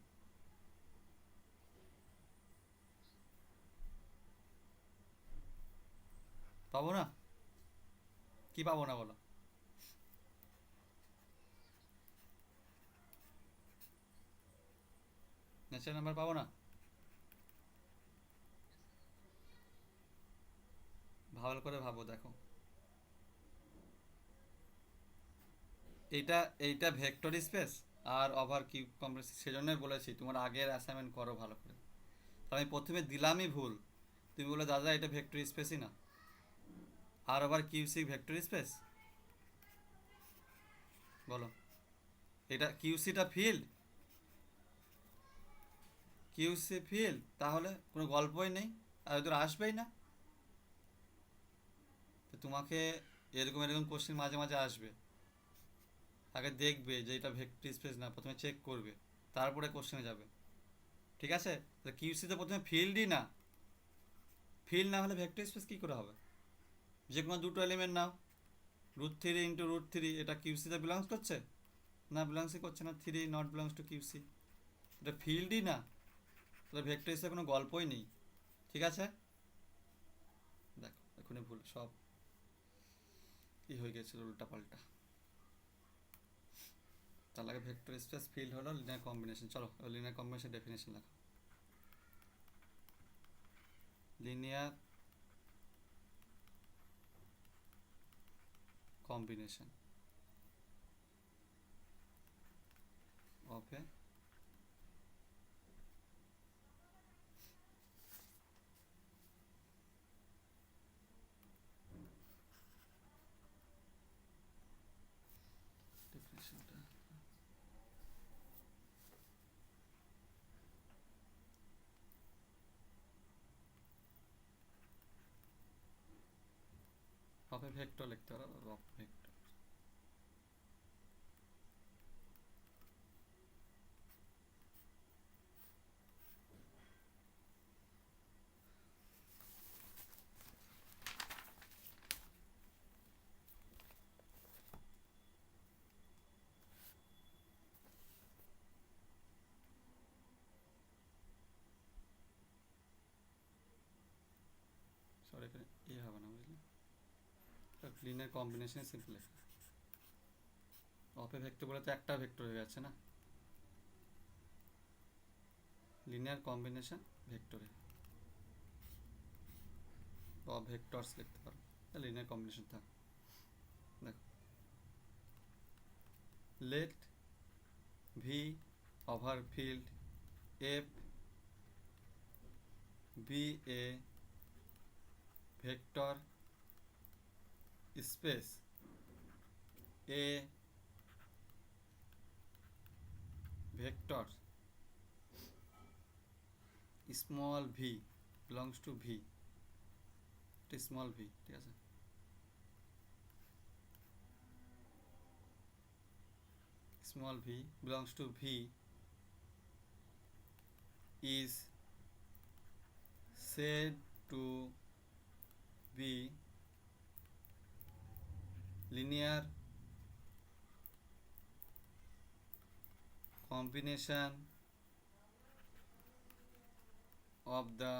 [SPEAKER 1] পাবো না। কি পাবো না বলো? ন্যাচারাল নাম্বার পাবো না? ভালো করে ভাবো, দেখো এইটা এইটা ভেক্টর স্পেস আর ওভার কিউব কমপ্লেক্স, সেজন্যই বলেছি তোমার আগের অ্যাসাইনমেন্ট করো ভালো করে। তো আমি প্রথমে দিলামই ভুল, তুমি বলে দাদা এটা ভেক্টর স্পেসই না, আর ওভার কিউসি ভেক্টর স্পেস বলো। এটা কিউসিটা ফিল্ড, কিউসি ফিল্ড, তাহলে কোনো গল্পই নেই, আর ওদের আসবেই না। তো তোমাকে এরকম এরকম কোশ্চেন মাঝে মাঝে আসবে, আগে দেখবে যে এটা ভেক্টর স্পেস না, প্রথমে চেক করবে, তারপরে কোশ্চেনে যাবে। ঠিক আছে? তো কিউসিতে প্রথমে ফিল্ডই না, ফিল্ড না হলে ভেক্টর স্পেস কী করে হবে? যে কোনো দুটো এলিমেন্ট নাও, √3 × √3, এটা কিউসিতে বিলংস করছে? না, বিলংসই করছে না, three not belongs to QC, এটা ফিল্ডই না, তাহলে ভেক্টর স্পেসে কোনো গল্পই নেই। ঠিক আছে? দেখো এখনই ভুল সব কি হয়ে গেছিল উল্টা পাল্টা। তার আগে ভেক্টর স্পেস ফিল্ড হলো লিনিয়ার কম্বিনেশন। চলো লিনিয়ার কম্বিনেশন ডেফিনেশন লেখো। Linear combination of A ডেফিনেশনটা of a vector লিখতে পারো, অফ ভেক্টর। সরি এখানে এ হবে না, বুঝলি? লিনিয়ার কম্বিনেশন সিম্পল লেখা, অফ এ ভেক্টর বলে তো একটা ভেক্টর হয়ে যাচ্ছে না, লিনিয়ার কম্বিনেশন ভেক্টরে অফ ভেক্টরস লিখতে পারো, লিনিয়ার কম্বিনেশন থাক। দেখো, let V over field F be a vector space a vector small v belongs to V, small v. ঠিক আছে? Small v belongs to V is said to be linear combination of the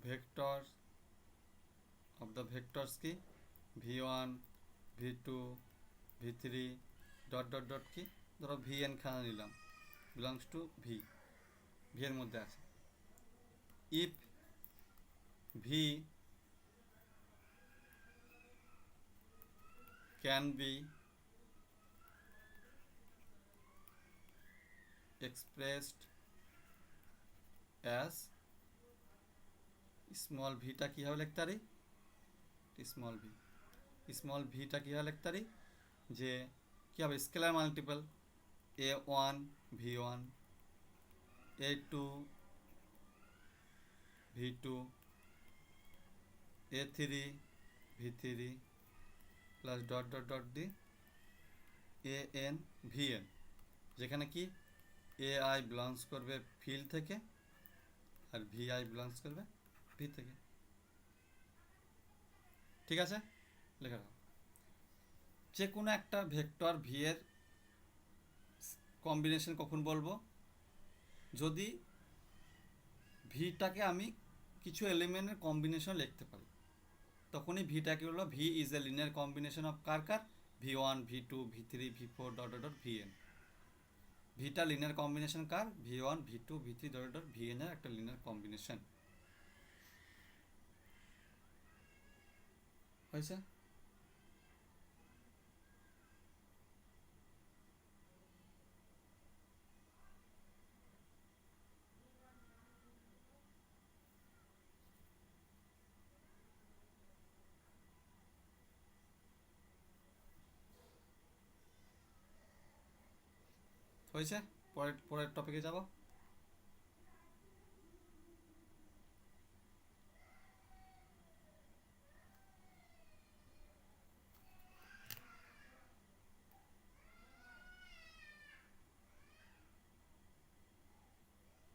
[SPEAKER 1] vectors কি v1 v2 v3 dot dot dot কি ধরো vn খানা নিলাম, belongs to V, V এর মধ্যে আছে। If v can B expressed as small ভিটা কী হবে লিখতে পারি? স্মল ভি স্মল ভিটা কীভাবে লিখতে পারি, যে কী হবে scalar multiple A1 V1 A2 V2 A3 V3 plus dot dot dot the AN VN, যেখানে কি AI বিলংস করবে ফিল্ড থেকে আর VI বিলংস করবে ভি থেকে। ঠিক আছে, লেখা রাখো। যে কোনো একটা ভেক্টর ভি এর কম্বিনেশন কখন বলবো, যদি ভিটাকে আমি কিছু এলিমেন্টের কম্বিনেশন লিখতে পারি, তখনই ভিটাকে হলো V is a linear combination of car car V1 V2 V3 V4 dot dot dot VN। Vita linear combination car V1 V2 V3 dot dot VN এর একটা লিনিয়ার কম্বিনেশন। হয়েছে? হয়েছে, পরের পরের টপিকে যাব।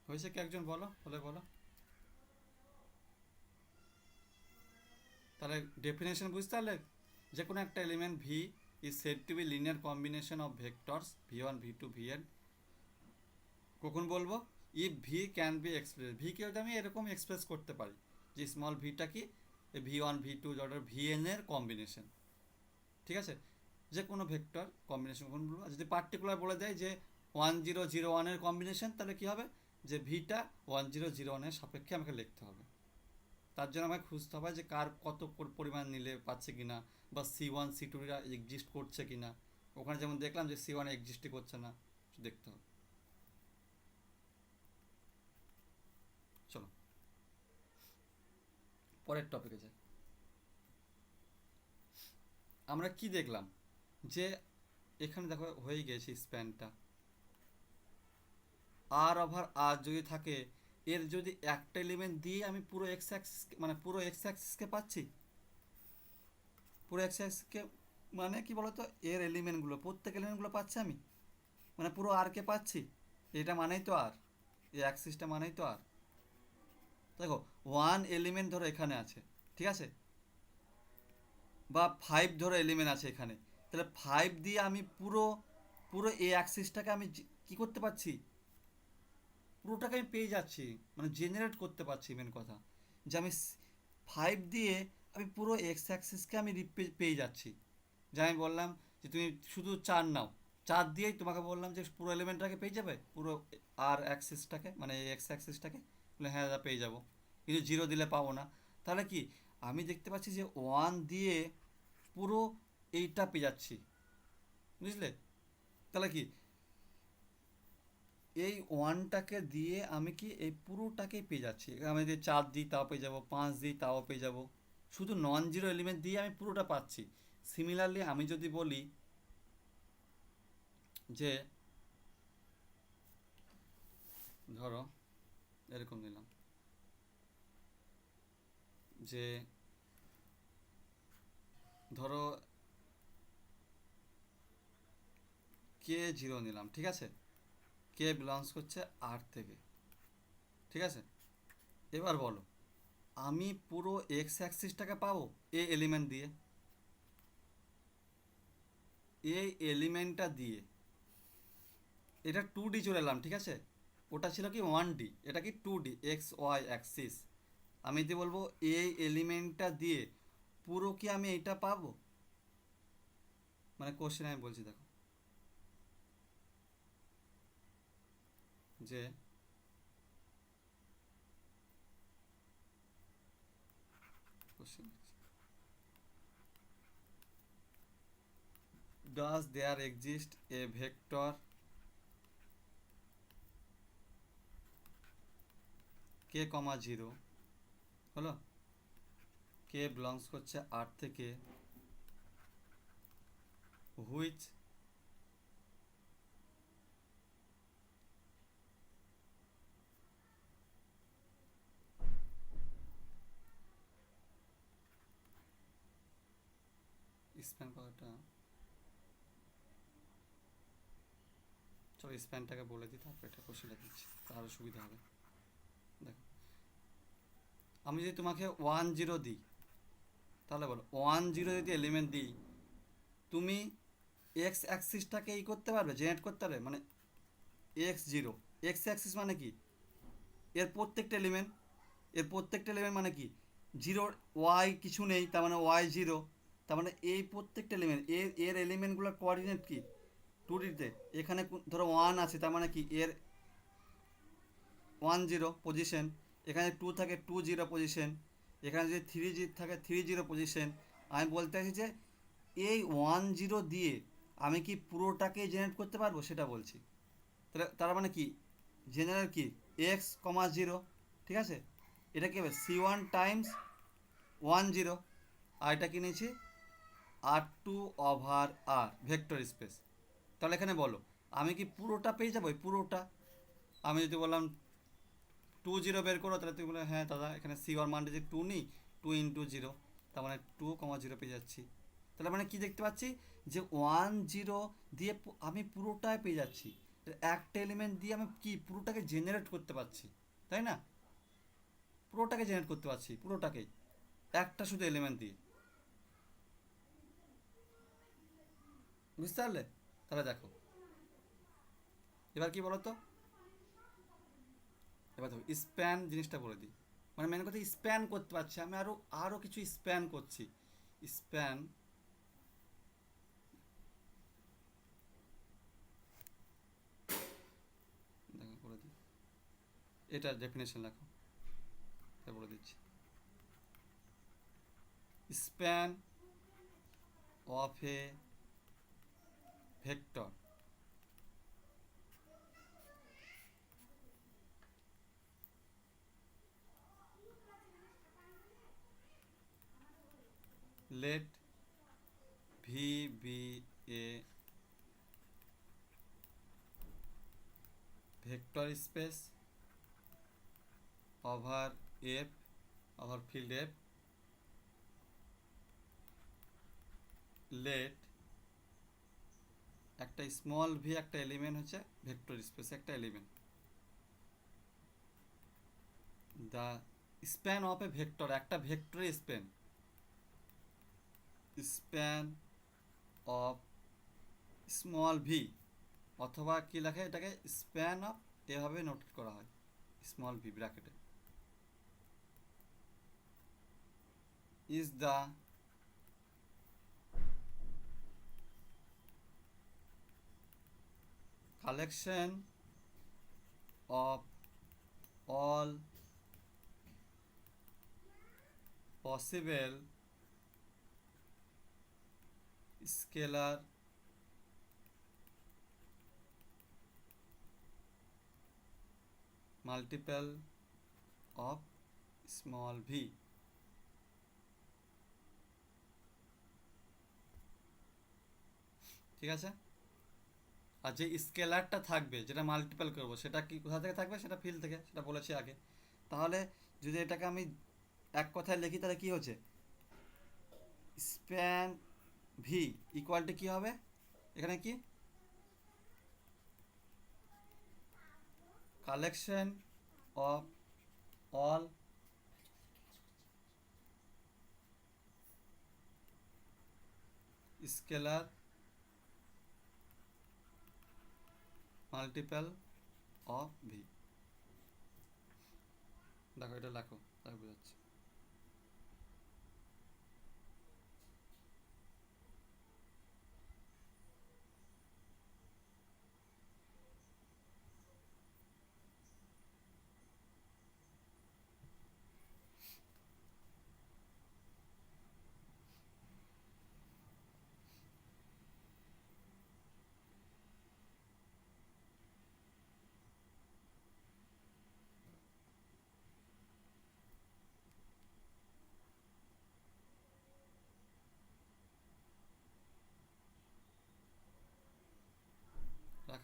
[SPEAKER 1] হয়েছে কি একজন বলো, বলে বলো। তাহলে ডেফিনেশন বুঝতে পারলে, যে কোনো একটা element v is said to be linear combination of vectors V1 V2 VN। কখন বলবো, if v can be express, ভিকে যদি আমি এরকম এক্সপ্রেস করতে পারি যে স্মল ভিটা কি V1 V2 ডট VN এর কম্বিনেশন। ঠিক আছে, যে কোনো ভেক্টর কম্বিনেশন কখন বলবো, যদি পার্টিকুলার বলে দেয় যে 1001 এর কম্বিনেশন, তাহলে কি হবে যে ভিটা 1001 এর সাপেক্ষে আমাকে লিখতে হবে। তার জন্য আমাকে খুঁজতে হবে যে কার কত পরিমাণ নিলে পাচ্ছে কিনা, বা C1 C2 এক্সিস্ট করছে কিনা। ওখানে যেমন দেখলাম যে C1 এক্সিস্টই করছে না, দেখতে হবে। চলো পরের টপিকে যাই। আমরা কি দেখলাম, যে এখানে দেখো হয়ে গেছে স্প্যানটা আর ওভার আর যদি থাকে, এর যদি একটা এলিমেন্ট দিয়ে আমি পুরো এক্স অ্যাক্সিস মানে পুরো এক্স অ্যাক্সিসকে পাচ্ছি, পুরো এক্স অ্যাক্সিসকে মানে কি বলতো, এর এলিমেন্টগুলো প্রত্যেক এলিমেন্টগুলো পাচ্ছি আমি, মানে পুরো আরকে পাচ্ছি। এটা মানেই তো আর, এই অ্যাক্সিসটা মানেই তো আর। দেখো ওয়ান এলিমেন্ট ধরো এখানে আছে, ঠিক আছে, বা 5 ধরো এলিমেন্ট আছে এখানে, তাহলে 5 দিয়ে আমি পুরো পুরো এই অ্যাক্সিসটাকে আমি কি করতে পারছি, পুরোটাকে আমি পেয়ে যাচ্ছি, মানে জেনারেট করতে পারছি। মেন কথা যে আমি 5 দিয়ে আমি পুরো এক্স অ্যাক্সিসকে আমি পেয়ে যাচ্ছি। যে আমি বললাম যে তুমি শুধু 4 নাও, 4 দিয়েই তোমাকে বললাম যে পুরো এলিমেন্টটাকে পেয়ে যাবে, পুরো আর অ্যাক্সিসটাকে মানে এক্স অ্যাক্সিসটাকে, বলে হ্যাঁ দাদা পেয়ে যাবো, কিন্তু 0 দিলে পাবো না। তাহলে কি আমি দেখতে পাচ্ছি যে 1 দিয়ে পুরো এইটা পেয়ে যাচ্ছি, বুঝলে? তাহলে কি এই ওয়ানটাকে দিয়ে আমি কি এই পুরোটাকেই পেয়ে যাচ্ছি। আমি যদি 4 দিই তাও পেয়ে যাবো, 5 দিই তাও পেয়ে যাবো, শুধু নন জিরো এলিমেন্ট দিয়ে আমি পুরোটা পাচ্ছি। সিমিলারলি আমি যদি বলি যে ধরো এরকম দিলাম যে ধরো K0 নিলাম, ঠিক আছে, কে বিলংস করছে আর থেকে, ঠিক আছে। এবার বলো আমি পুরো এক্স অ্যাক্সিসটাকে পাবো এই এলিমেন্ট দিয়ে, এই এলিমেন্টটা দিয়ে এটা 2D চলে এলাম, ঠিক আছে। ওটা ছিল কি 1D, এটা কি 2D এক্স ওয়াই অ্যাক্সিস। আমি যদি বলবো এই এলিমেন্টটা দিয়ে পুরো কি আমি এইটা পাবো, মানে কোশ্চেন আমি বলছি দেখো, যে question does there exist a vector k, 0 হলো, কে বিলংস করছে আর থেকে হুইচ স্প্যান কথাটা, চলো স্প্যানটাকে বলে দিই, তারপর এটা কোশ্চেনটা দিচ্ছি, তাহলে সুবিধা হবে। দেখো, আমি যদি তোমাকে 10 দিই, তাহলে বলো 10 যদি এলিমেন্ট দিই, তুমি এক্স অ্যাক্সিসটাকে করতে পারবে, জেনারেট করতে পারবে, মানে x0, এক্স অ্যাক্সিস মানে কি, এর প্রত্যেকটা এলিমেন্ট মানে কি, জিরোর ওয়াই কিছু নেই, তার মানে y0, তার মানে এই প্রত্যেকটা এলিমেন্ট এর এলিমেন্টগুলোর কোঅর্ডিনেট কি 2Dতে, এখানে ধরো 1 আছে, তার মানে কি এর 10 পজিশন, এখানে 2 থাকে 20 পজিশন, এখানে যদি 3 থাকে 30 পজিশন। আমি বলতে চাইছি যে এই 10 দিয়ে আমি কি পুরোটাকেই জেনারেট করতে পারবো, সেটা বলছি। তাহলে তার মানে কি, জেনারেল কি x, 0, ঠিক আছে, এটা কি হবে C1 টাইমস 10, আর এটা কি নিয়েছি R2/R ভেক্টর স্পেস। তাহলে এখানে বলো আমি কি পুরোটা পেয়ে যাবো, পুরোটা। আমি যদি বললাম 20 বের করো, তাহলে তুমি বলে হ্যাঁ দাদা, এখানে C1 মানটা যে 2 নিই, 2 × 0, তার মানে 2,0 পেয়ে যাচ্ছি। তাহলে মানে কি দেখতে পাচ্ছি, যে 10 দিয়ে আমি পুরোটাই পেয়ে যাচ্ছি, একটা এলিমেন্ট দিয়ে আমি কি পুরোটাকে জেনারেট করতে পারছি, তাই না, পুরোটাকে জেনারেট করতে পারছি, পুরোটাকেই একটা শুধু এলিমেন্ট দিয়ে। বুঝতে পারলে? তাহলে দেখো এবার কি বলো তো, এবার দেখো স্প্যান জিনিসটা বলে দিই, মানে মেন কথা স্প্যান করতে পারছি আমি, আরও আরও কিছু স্প্যান করছি। স্প্যান দেখো বলে দিই, এটা ডেফিনেশন লেখো, এটা বলে দিচ্ছি। Span of a vector let V be a vector space over F, over field F, let একটা স্মল ভি একটা এলিমেন্ট হচ্ছে ভেক্টর স্পেস একটা element, the span of a vector, একটা ভেক্টরের span, span of small V, অথবা কি লেখে এটাকে স্প্যান অফ, এভাবে নোট করা হয় স্মল ভি ব্র্যাকেটে, is the collection of all possible scalar multiple of small v। ঠিক আছে, আর যে স্কেলারটা থাকবে যেটা মাল্টিপল করব, সেটা কি কোথা থেকে থাকবে, সেটা ফিল্ড থেকে, সেটা বলেছি আগে। তাহলে যদি এটাকে আমি এক কথায় লিখি, তাহলে কি হচ্ছে, স্প্যান ভি ইকুয়াল টু কী হবে, এখানে কি collection of all scalar multiple of V. দেখো এটা লেখো, তাই বোঝাচ্ছি।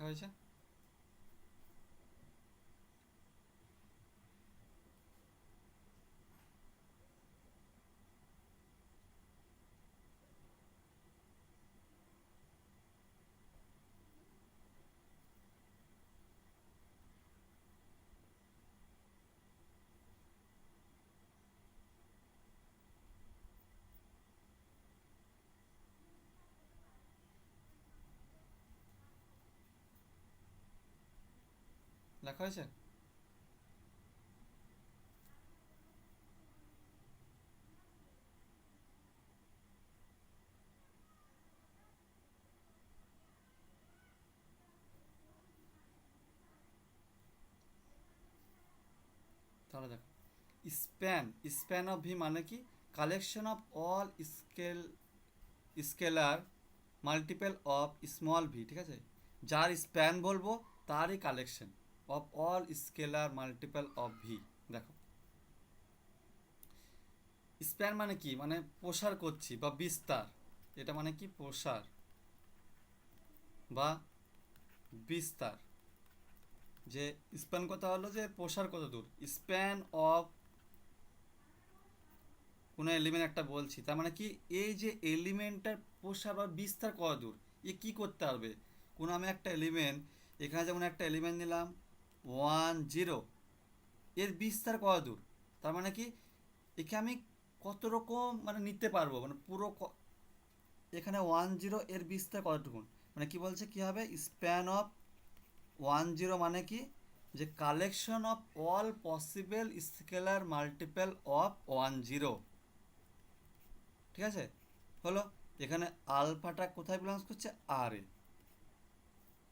[SPEAKER 1] লেখা হয়েছে। লেখা হয়েছে। তাহলে দেখো, স্প্যান স্প্যান অফ ভি মানে কি, collection of all scalar multiple of small v, ঠিক আছে, যার স্প্যান বলবো তারই collection of all scalar multiple of V. দেখো, স্প্যান মানে কি, মানে প্রসার করছি বা বিস্তার, এটা মানে কি প্রসার বা বিস্তার। যে স্প্যান কথা হলো যে প্রসার কত দূর, স্প্যান অফ কোনো এলিমেন্ট একটা বলছি, তার মানে কি এই যে এলিমেন্টটার প্রসার বা বিস্তার কত দূর, এ কি করতে হবে। কোনো আমি একটা এলিমেন্ট, এখানে যেমন একটা এলিমেন্ট নিলাম 10, এর বিস্তার কত দূর, তার মানে কি একে আমি কত রকম মানে নিতে পারবো, মানে পুরো এখানে 10 এর বিস্তার কতটুকু, মানে কি বলছে কি হবে, স্প্যান অফ 10 মানে কি, যে collection of all possible scalar multiple of 10, ঠিক আছে, হলো। এখানে আলফাটা কোথায় বিলংস করছে, আর এ,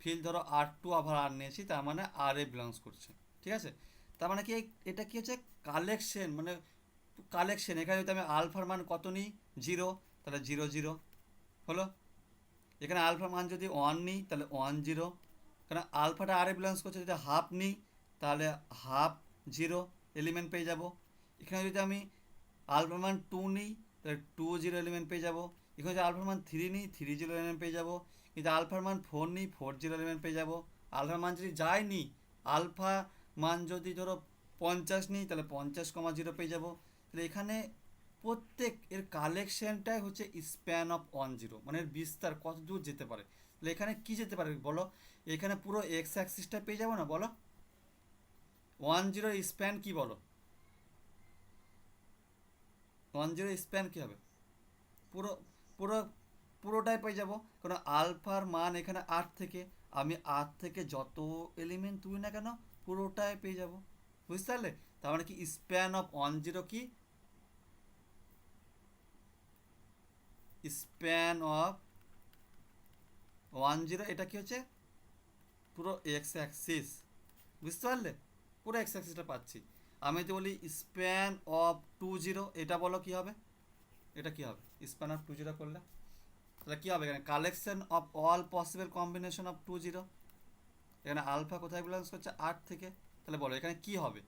[SPEAKER 1] ফিল ধরো R2 আবার আর নিয়েছি, তার মানে আর এ বিলংস করছে, ঠিক আছে। তার মানে কি এটা কি হচ্ছে কালেকশন, মানে কালেকশন, এখানে যদি আমি আলফার মান কত নিই 0, তাহলে 0 0 হলো। এখানে আলফার মান যদি 1 নিই তাহলে 1 0, কারণ আলফাটা আর এ বিলংস করছে, যদি হাফ নিই তাহলে হাফ 0 এলিমেন্ট পেয়ে যাব। এখানে যদি আমি আলফার মান 2 নিই তাহলে 2 0 এলিমেন্ট পেয়ে যাব। এখানে যদি আলফার মান 3 নিই 3 0 এলিমেন্ট পেয়ে যাব। কিন্তু আলফার মান 4 নিই 4 0 এলিমেন্ট পেয়ে যাব। আলফার মান যদি যাই নিই, আলফা মান যদি ধরো 50 নিই তাহলে 50,0 পেয়ে যাব। তাহলে এখানে প্রত্যেক এর কালেকশনটাই হচ্ছে স্প্যান অফ 10, মানে এর বিস্তার কত দূর যেতে পারে। তাহলে এখানে কি যেতে পারে বলো, এখানে পুরো এক্স অ্যাক্সিসটা পেয়ে যাবো না, বলো 10 স্প্যান কি বলো, 10 স্প্যান কি হবে, পুরো পুরো পুরোটাই পেয়ে যাব। কারণ আলফার মান এখানে 8 থেকে, আমি 8 থেকে যত এলিমেন্ট তুই না কেন পুরোটাই পেয়ে যাব, বুঝতে পারলে। তার মানে কি স্প্যান অফ 10 কি, স্প্যান অফ 10 এটা কি হচ্ছে পুরো এক্স অ্যাক্সিস, বুঝতে পারলে, পুরো এক্স অ্যাক্সিসটা পাচ্ছি। আমি যদি বলি স্প্যান অফ 20, এটা বলো কি হবে, এটা কি হবে স্প্যান অফ 20 করলে, তাহলে কী হবে, এখানে collection of all possible combination of 20, এখানে আলফা কোথায় বিলংস করছে 8 থেকে, তাহলে বলো এখানে কি হবে।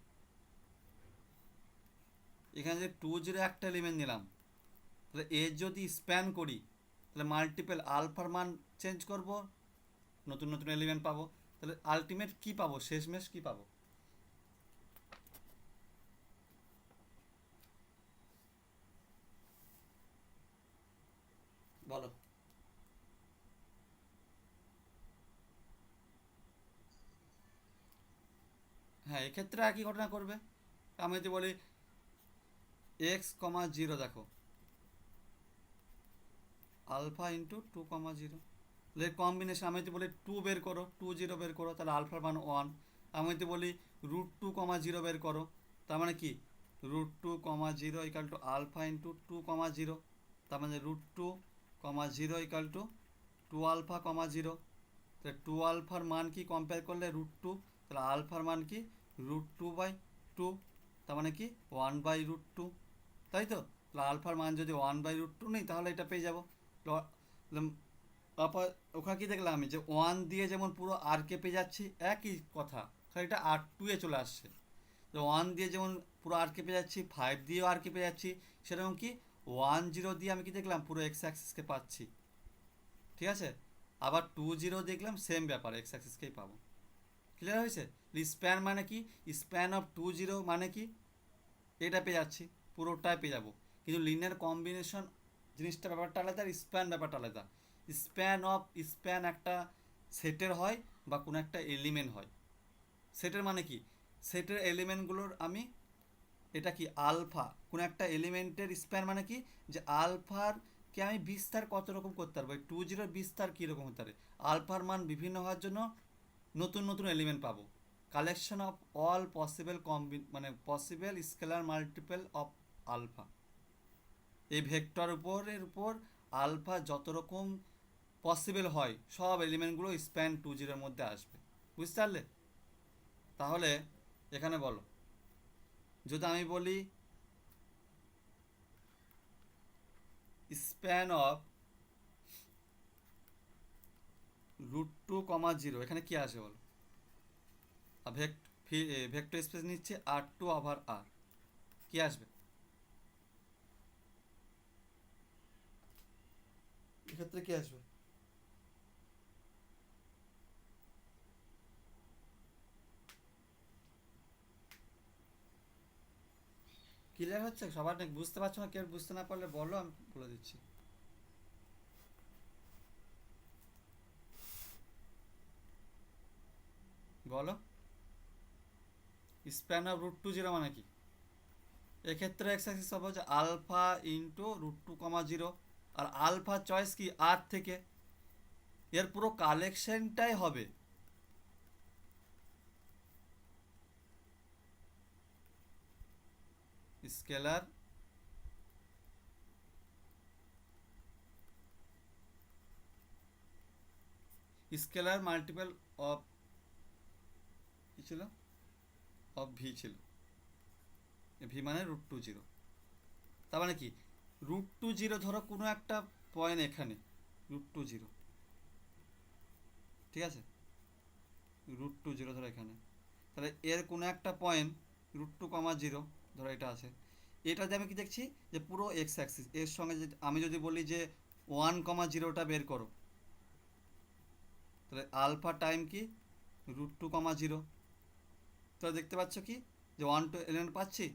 [SPEAKER 1] এখানে যে 20 একটা এলিমেন্ট নিলাম, তাহলে এর যদি স্প্যান করি তাহলে মাল্টিপল আলফার মান চেঞ্জ করব, নতুন নতুন এলিমেন্ট পাবো, তাহলে আলটিমেট কি পাবো, শেষমেশ কি পাবো, বলো। হ্যাঁ, এক্ষেত্রে একই ঘটনা করবে। আমি যদি বলি x,0, দেখো আলফা ইন্টু 2,0, তাহলে কম্বিনেশন আমি যদি বলি 2 বের করো, 20 বের করো, তাহলে আলফার মান 1। আমি যদি বলি √2,0 বের করো, তার মানে কি √2,0 ইকাল টু আলফা ইন্টু 2,0, তার মানে √2,0 ইকাল টু 2 আলফা, 0। তাহলে 2 আলফার মান কি কম্পেয়ার করলে √2, তাহলে আলফার মান কি √2/2, তার মানে কি 1/√2, তাই তো। তাহলে আলফার মান যদি 1/√2 নেই তাহলে এটা পেয়ে যাবো। তারপর ওখানে কি দেখলাম আমি, যে 1 দিয়ে যেমন পুরো আর কে পেয়ে যাচ্ছি, একই কথা, খালি এটা R2 এ চলে আসছে। তো 1 দিয়ে যেমন পুরো আর কে পেয়ে যাচ্ছি, 5 দিয়েও আর কে পেয়ে যাচ্ছি, সেরকম কি 10 দিয়ে আমি কি দেখলাম পুরো এক্স অ্যাক্সিসকে পাচ্ছি, ঠিক আছে। আবার 2 0 দেখলাম, সেম ব্যাপার, এক্স অ্যাক্সিসকেই পাবো। ক্লিয়ার হয়েছে? স্প্যান মানে কি, স্প্যান অফ 2 0 মানে কি, এটা পেয়ে যাচ্ছি, পুরোটাই পেয়ে যাবো। কিন্তু লিনিয়ার কম্বিনেশন জিনিসটা ব্যাপারটা আলাদা, আর স্প্যান ব্যাপারটা আলাদা। স্প্যান একটা সেটের হয় বা কোনো একটা এলিমেন্ট হয়। সেটের মানে কি, সেটের এলিমেন্টগুলোর আমি, এটা কি আলফা, কোনো একটা এলিমেন্টের স্প্যান মানে কি, যে আলফার কে আমি বিস্তার কত রকম করতে পারবো, 2 0 বিস্তার কীরকম হতে পারে, আলফার মান বিভিন্ন হওয়ার জন্য নতুন নতুন এলিমেন্ট পাবো। কালেকশন অফ অল পসিবল মানে possible scalar multiple of alpha, এই ভেক্টর উপর আলফা যত রকম পসিবল হয় সব এলিমেন্টগুলো স্প্যান 2 0 মধ্যে আসবে। বুঝতে পারলে? তাহলে এখানে বলো, যদি আমি বলি স্প্যান অফ √2, 0, এখানে কি আসে বলো? ভেক্টর স্পেস নিচ্ছে R2/R, কি আসবে এক্ষেত্রে, কি আসবে? ক্লিয়ার হচ্ছে সবার? নাকি বুঝতে পারছো না? কেউ বুঝতে না পারলে বলো, আমি বলে দিচ্ছি। বলো, স্প্যান অফ √2, 0 মানে কি? এক্ষেত্রে এক্স অ্যাক্সিস হবে যে আলফা ইন্টু √2, 0, আর আলফা চয়েস কি আর থেকে, এর পুরো কালেকশনটাই হবে স্কেলার মাল্টিপল অফ, কি ছিল, অফ ভি ছিল, ভি মানে √2, 0। তার মানে কি, √2, 0 ধরো কোনো একটা পয়েন্ট এখানে, √2, 0, ঠিক আছে, √2, 0 ধরো এখানে, তাহলে এর কোনো একটা পয়েন্ট √2, 0 ধরো এটা আছে, এটাতে আমি কি দেখছি, যে পুরো এক্স অ্যাক্সিস এর সঙ্গে আমি যদি বলি যে 1, 0টা বের করো, তাহলে আলফা টাইম কি √2, 0, তাহলে দেখতে পাচ্ছ কি, যে 1 to 11 পাচ্ছি,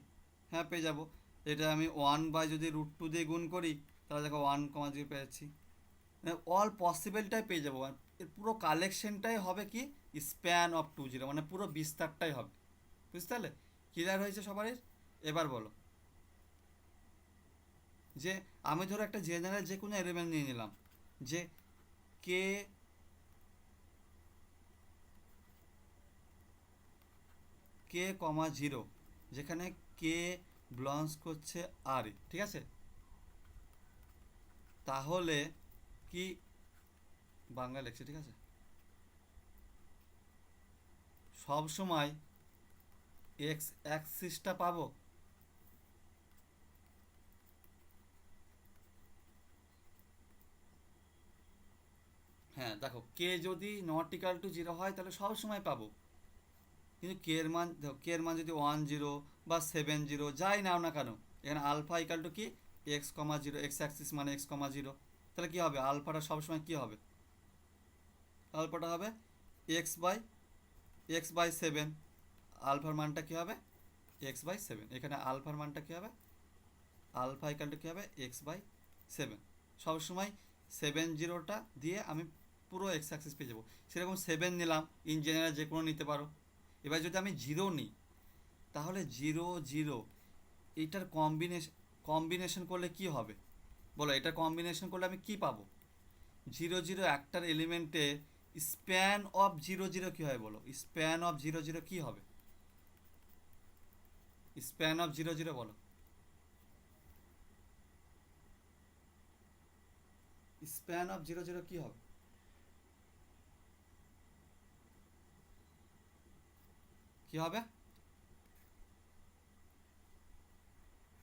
[SPEAKER 1] হ্যাঁ পেয়ে যাবো। এটা আমি 1 যদি √2 দিয়ে গুণ করি, তাহলে দেখো 1, 0 পেয়ে যাচ্ছি, অল পসিবলটাই পেয়ে যাবো। এর পুরো কালেকশনটাই হবে কি স্প্যান অফ 2 0, মানে পুরো বিস্তারটাই হবে। বুঝতে পারলে? ক্লিয়ার হয়েছে সবারই? এবার বলো, যে আমি ধরো একটা জেনারেল যে কোনো এলিমেন্ট নিয়ে নিলাম, যে কে কে, 0, যেখানে কে বিলংস করছে আর, ঠিক আছে, তাহলে কি, বাংলা লেখছে, ঠিক আছে, সব সময় এক্স অ্যাক্সিসটা পাবো। হ্যাঁ দেখো, কে যদি ≠ 0 হয় তাহলে সব সময় পাবো, কিন্তু কে এর মান দেখো, কে এর মান যদি 1, 0 বা 7, 0 যাই নাও না কেন, এখানে আলফা ইকাল টু কি x, 0, এক্স অ্যাক্সিস মানে x, 0, তাহলে কি হবে, আলফাটা সবসময় কি হবে, আলফাটা হবে x/7, আলফার মানটা কি হবে x/7, এখানে আলফার মানটা কি হবে, আলফা ইকাল টু কী হবে x/7, সবসময় 7, 0টা দিয়ে আমি পুরো এক্স অ্যাক্সিস পেয়ে যাবো। সেরকম 7 নিলাম, ইন জেনারেল যে কোনো নিতে পারো। এবার যদি আমি 0 নিই, তাহলে 0, 0 এইটার কম্বিনেশন করলে কি হবে বলো, এটা কম্বিনেশন করলে আমি কি পাবো, 0, 0 একটার এলিমেন্টে স্প্যান অফ 0, 0 কী হয় বলো, স্প্যান অফ 0, 0 কী হবে, স্প্যান অফ 0, 0 বলো, স্প্যান অফ 0, 0 কী হবে, কী হবে,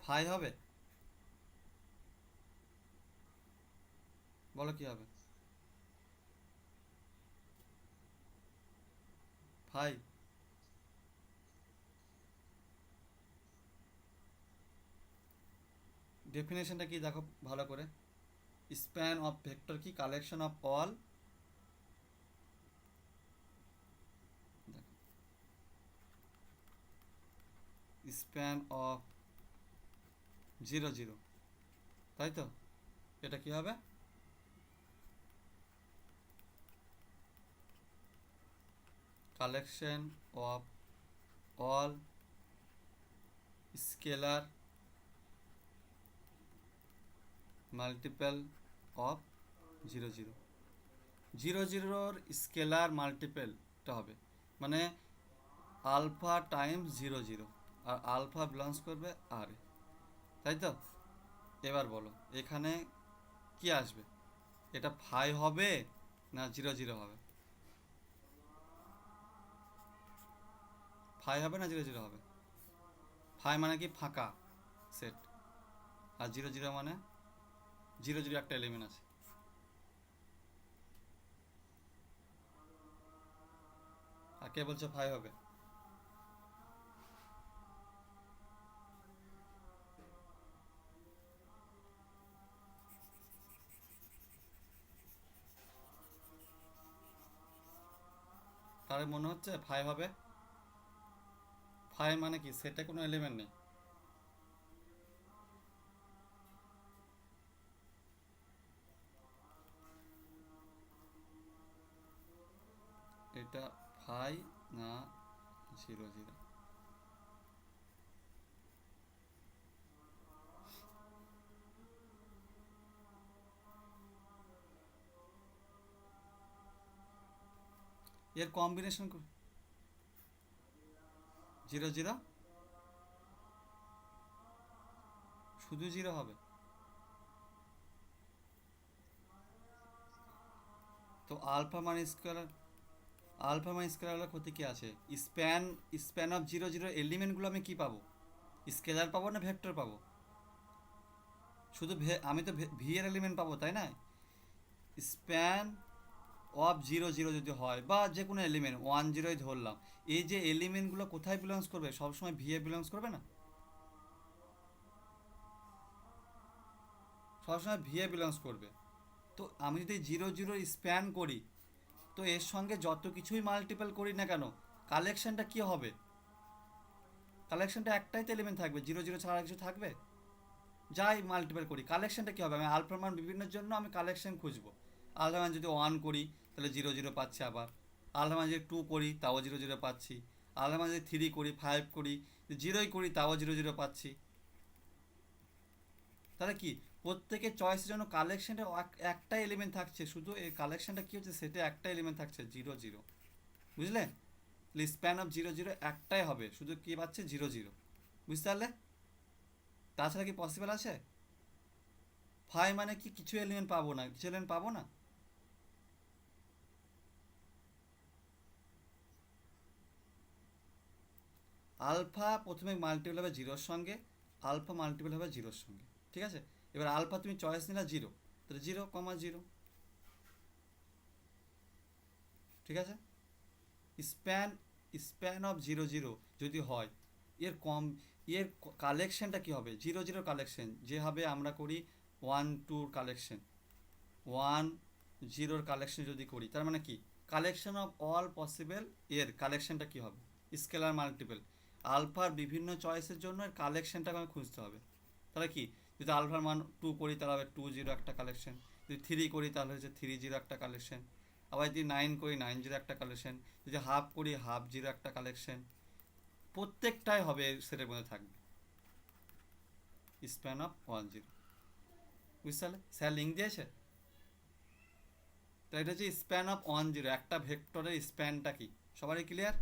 [SPEAKER 1] ফাই হবে, বলো কী হবে, ফাই। ডেফিনেশনটা কি দেখো ভালো করে, স্প্যান অফ ভেক্টর কি collection of all span of 0 0, তাই তো? এটা কি হবে? Collection of all scalar multiple of 0 0, 0 0-র scalar মাল্টিপলটা হবে, মানে আলফা টাইমস 0 0, আর আলফা বিলংস করবে আর, তাই তো? এবার বলো এখানে কি আসবে, এটা ফাই হবে না 0 0 হবে? ফাই হবে না 0 0 হবে? ফাই মানে কি ফাঁকা সেট, আর 0 0 মানে 0 0 একটা এলিমেন্ট আছে। আর কে বলছে ফাই হবে? তাহলে মনে হচ্ছে ফাই হবে? ফাই মানে কি সেটে কোনো এলিমেন্ট নেই। এটা ফাই না 0 0? এর কম্বিনেশন 0 0, শুধু 0 হবে? তো আলফা মানে স্কোয়ার, আলফা মানে স্কোয়ার হলে ক্ষতি কি আছে? স্প্যান, স্প্যান অফ 0 0 এলিমেন্টগুলো আমি কি পাবো? স্কেলার পাবো না ভেক্টর পাবো? শুধু আমি তো ভি এর এলিমেন্ট পাবো, তাই না? স্প্যান অফ 0 0 যদি হয়, বা যে কোনো এলিমেন্ট 1 0ই ধরলাম, এই যে এলিমেন্টগুলো কোথায় বিলংস করবে? সবসময় ভি এ বিলংস করবে না? সবসময় ভি এ বিলংস করবে। তো আমি যদি 0 0 স্প্যান করি, তো এর সঙ্গে যত কিছুই মাল্টিপল করি না কেন, কালেকশনটা কি হবে? কালেকশনটা একটাই তো এলিমেন্ট থাকবে, 0 0 ছাড়া কিছু থাকবে? যাই মাল্টিপল করি কালেকশনটা কী হবে? আমি আলফার মান বিভিন্নের জন্য আমি কালেকশন খুঁজবো। আলফা মান যদি 1 করি তাহলে 0 0 পাচ্ছি, আবার আলফা মান যদি 2 করি তাও 0 0 পাচ্ছি, আলফা মান যদি 3 করি 5 করি 0ই করি তাও 0 0 পাচ্ছি। তাহলে কি প্রত্যেকের চয়েসের জন্য কালেকশনটা একটা এলিমেন্ট থাকছে, শুধু এই কালেকশনটা কী হচ্ছে, সেটা একটা এলিমেন্ট থাকছে 0 0, বুঝলে? স্প্যান অফ 0 0 একটাই হবে, শুধু কী পাচ্ছে 0 0, বুঝতে পারলে? তাছাড়া কি পসিবল আছে? ফাই মানে কি কিছু এলিমেন্ট পাবো না, কিছু এলিমেন্ট পাবো না? আলফা প্রথমে মাল্টিপল হবে 0-র সঙ্গে, আলফা মাল্টিপল হবে 0-র সঙ্গে, ঠিক আছে? এবার আলফা তুমি চয়েস নিলা 0, তাহলে 0 কমা 0, ঠিক আছে? স্প্যান, স্প্যান অফ 0 0 যদি হয়, এর কম, এর কালেকশনটা কি হবে? 0 0 কালেকশন যেভাবে আমরা করি 1 2 কালেকশন, 1 0-র কালেকশন যদি করি, তার মানে কি কালেকশন অফ অল পসিবল, এর কালেকশনটা কি হবে? Scalar multiple. আলফার বিভিন্ন চয়েসের জন্য এর কালেকশনটাকে আমাকে খুঁজতে হবে। তাহলে কি, যদি আলফার মান 2 করি তাহলে হবে 2 0 একটা কালেকশন, যদি 3 করি তাহলে হচ্ছে 3 0 একটা কালেকশন, আবার যদি 9 করি 9 0 একটা কালেকশন, যদি হাফ করি হাফ 0 একটা কালেকশন, প্রত্যেকটাই হবে সেটের মধ্যে থাকবে স্প্যান অফ 1 0, বুঝতে পারলে? স্যার লিঙ্ক দিয়েছে। তো এটা হচ্ছে স্প্যান অফ 1 0, একটা ভেক্টরের স্প্যানটা কি, সবারই ক্লিয়ার?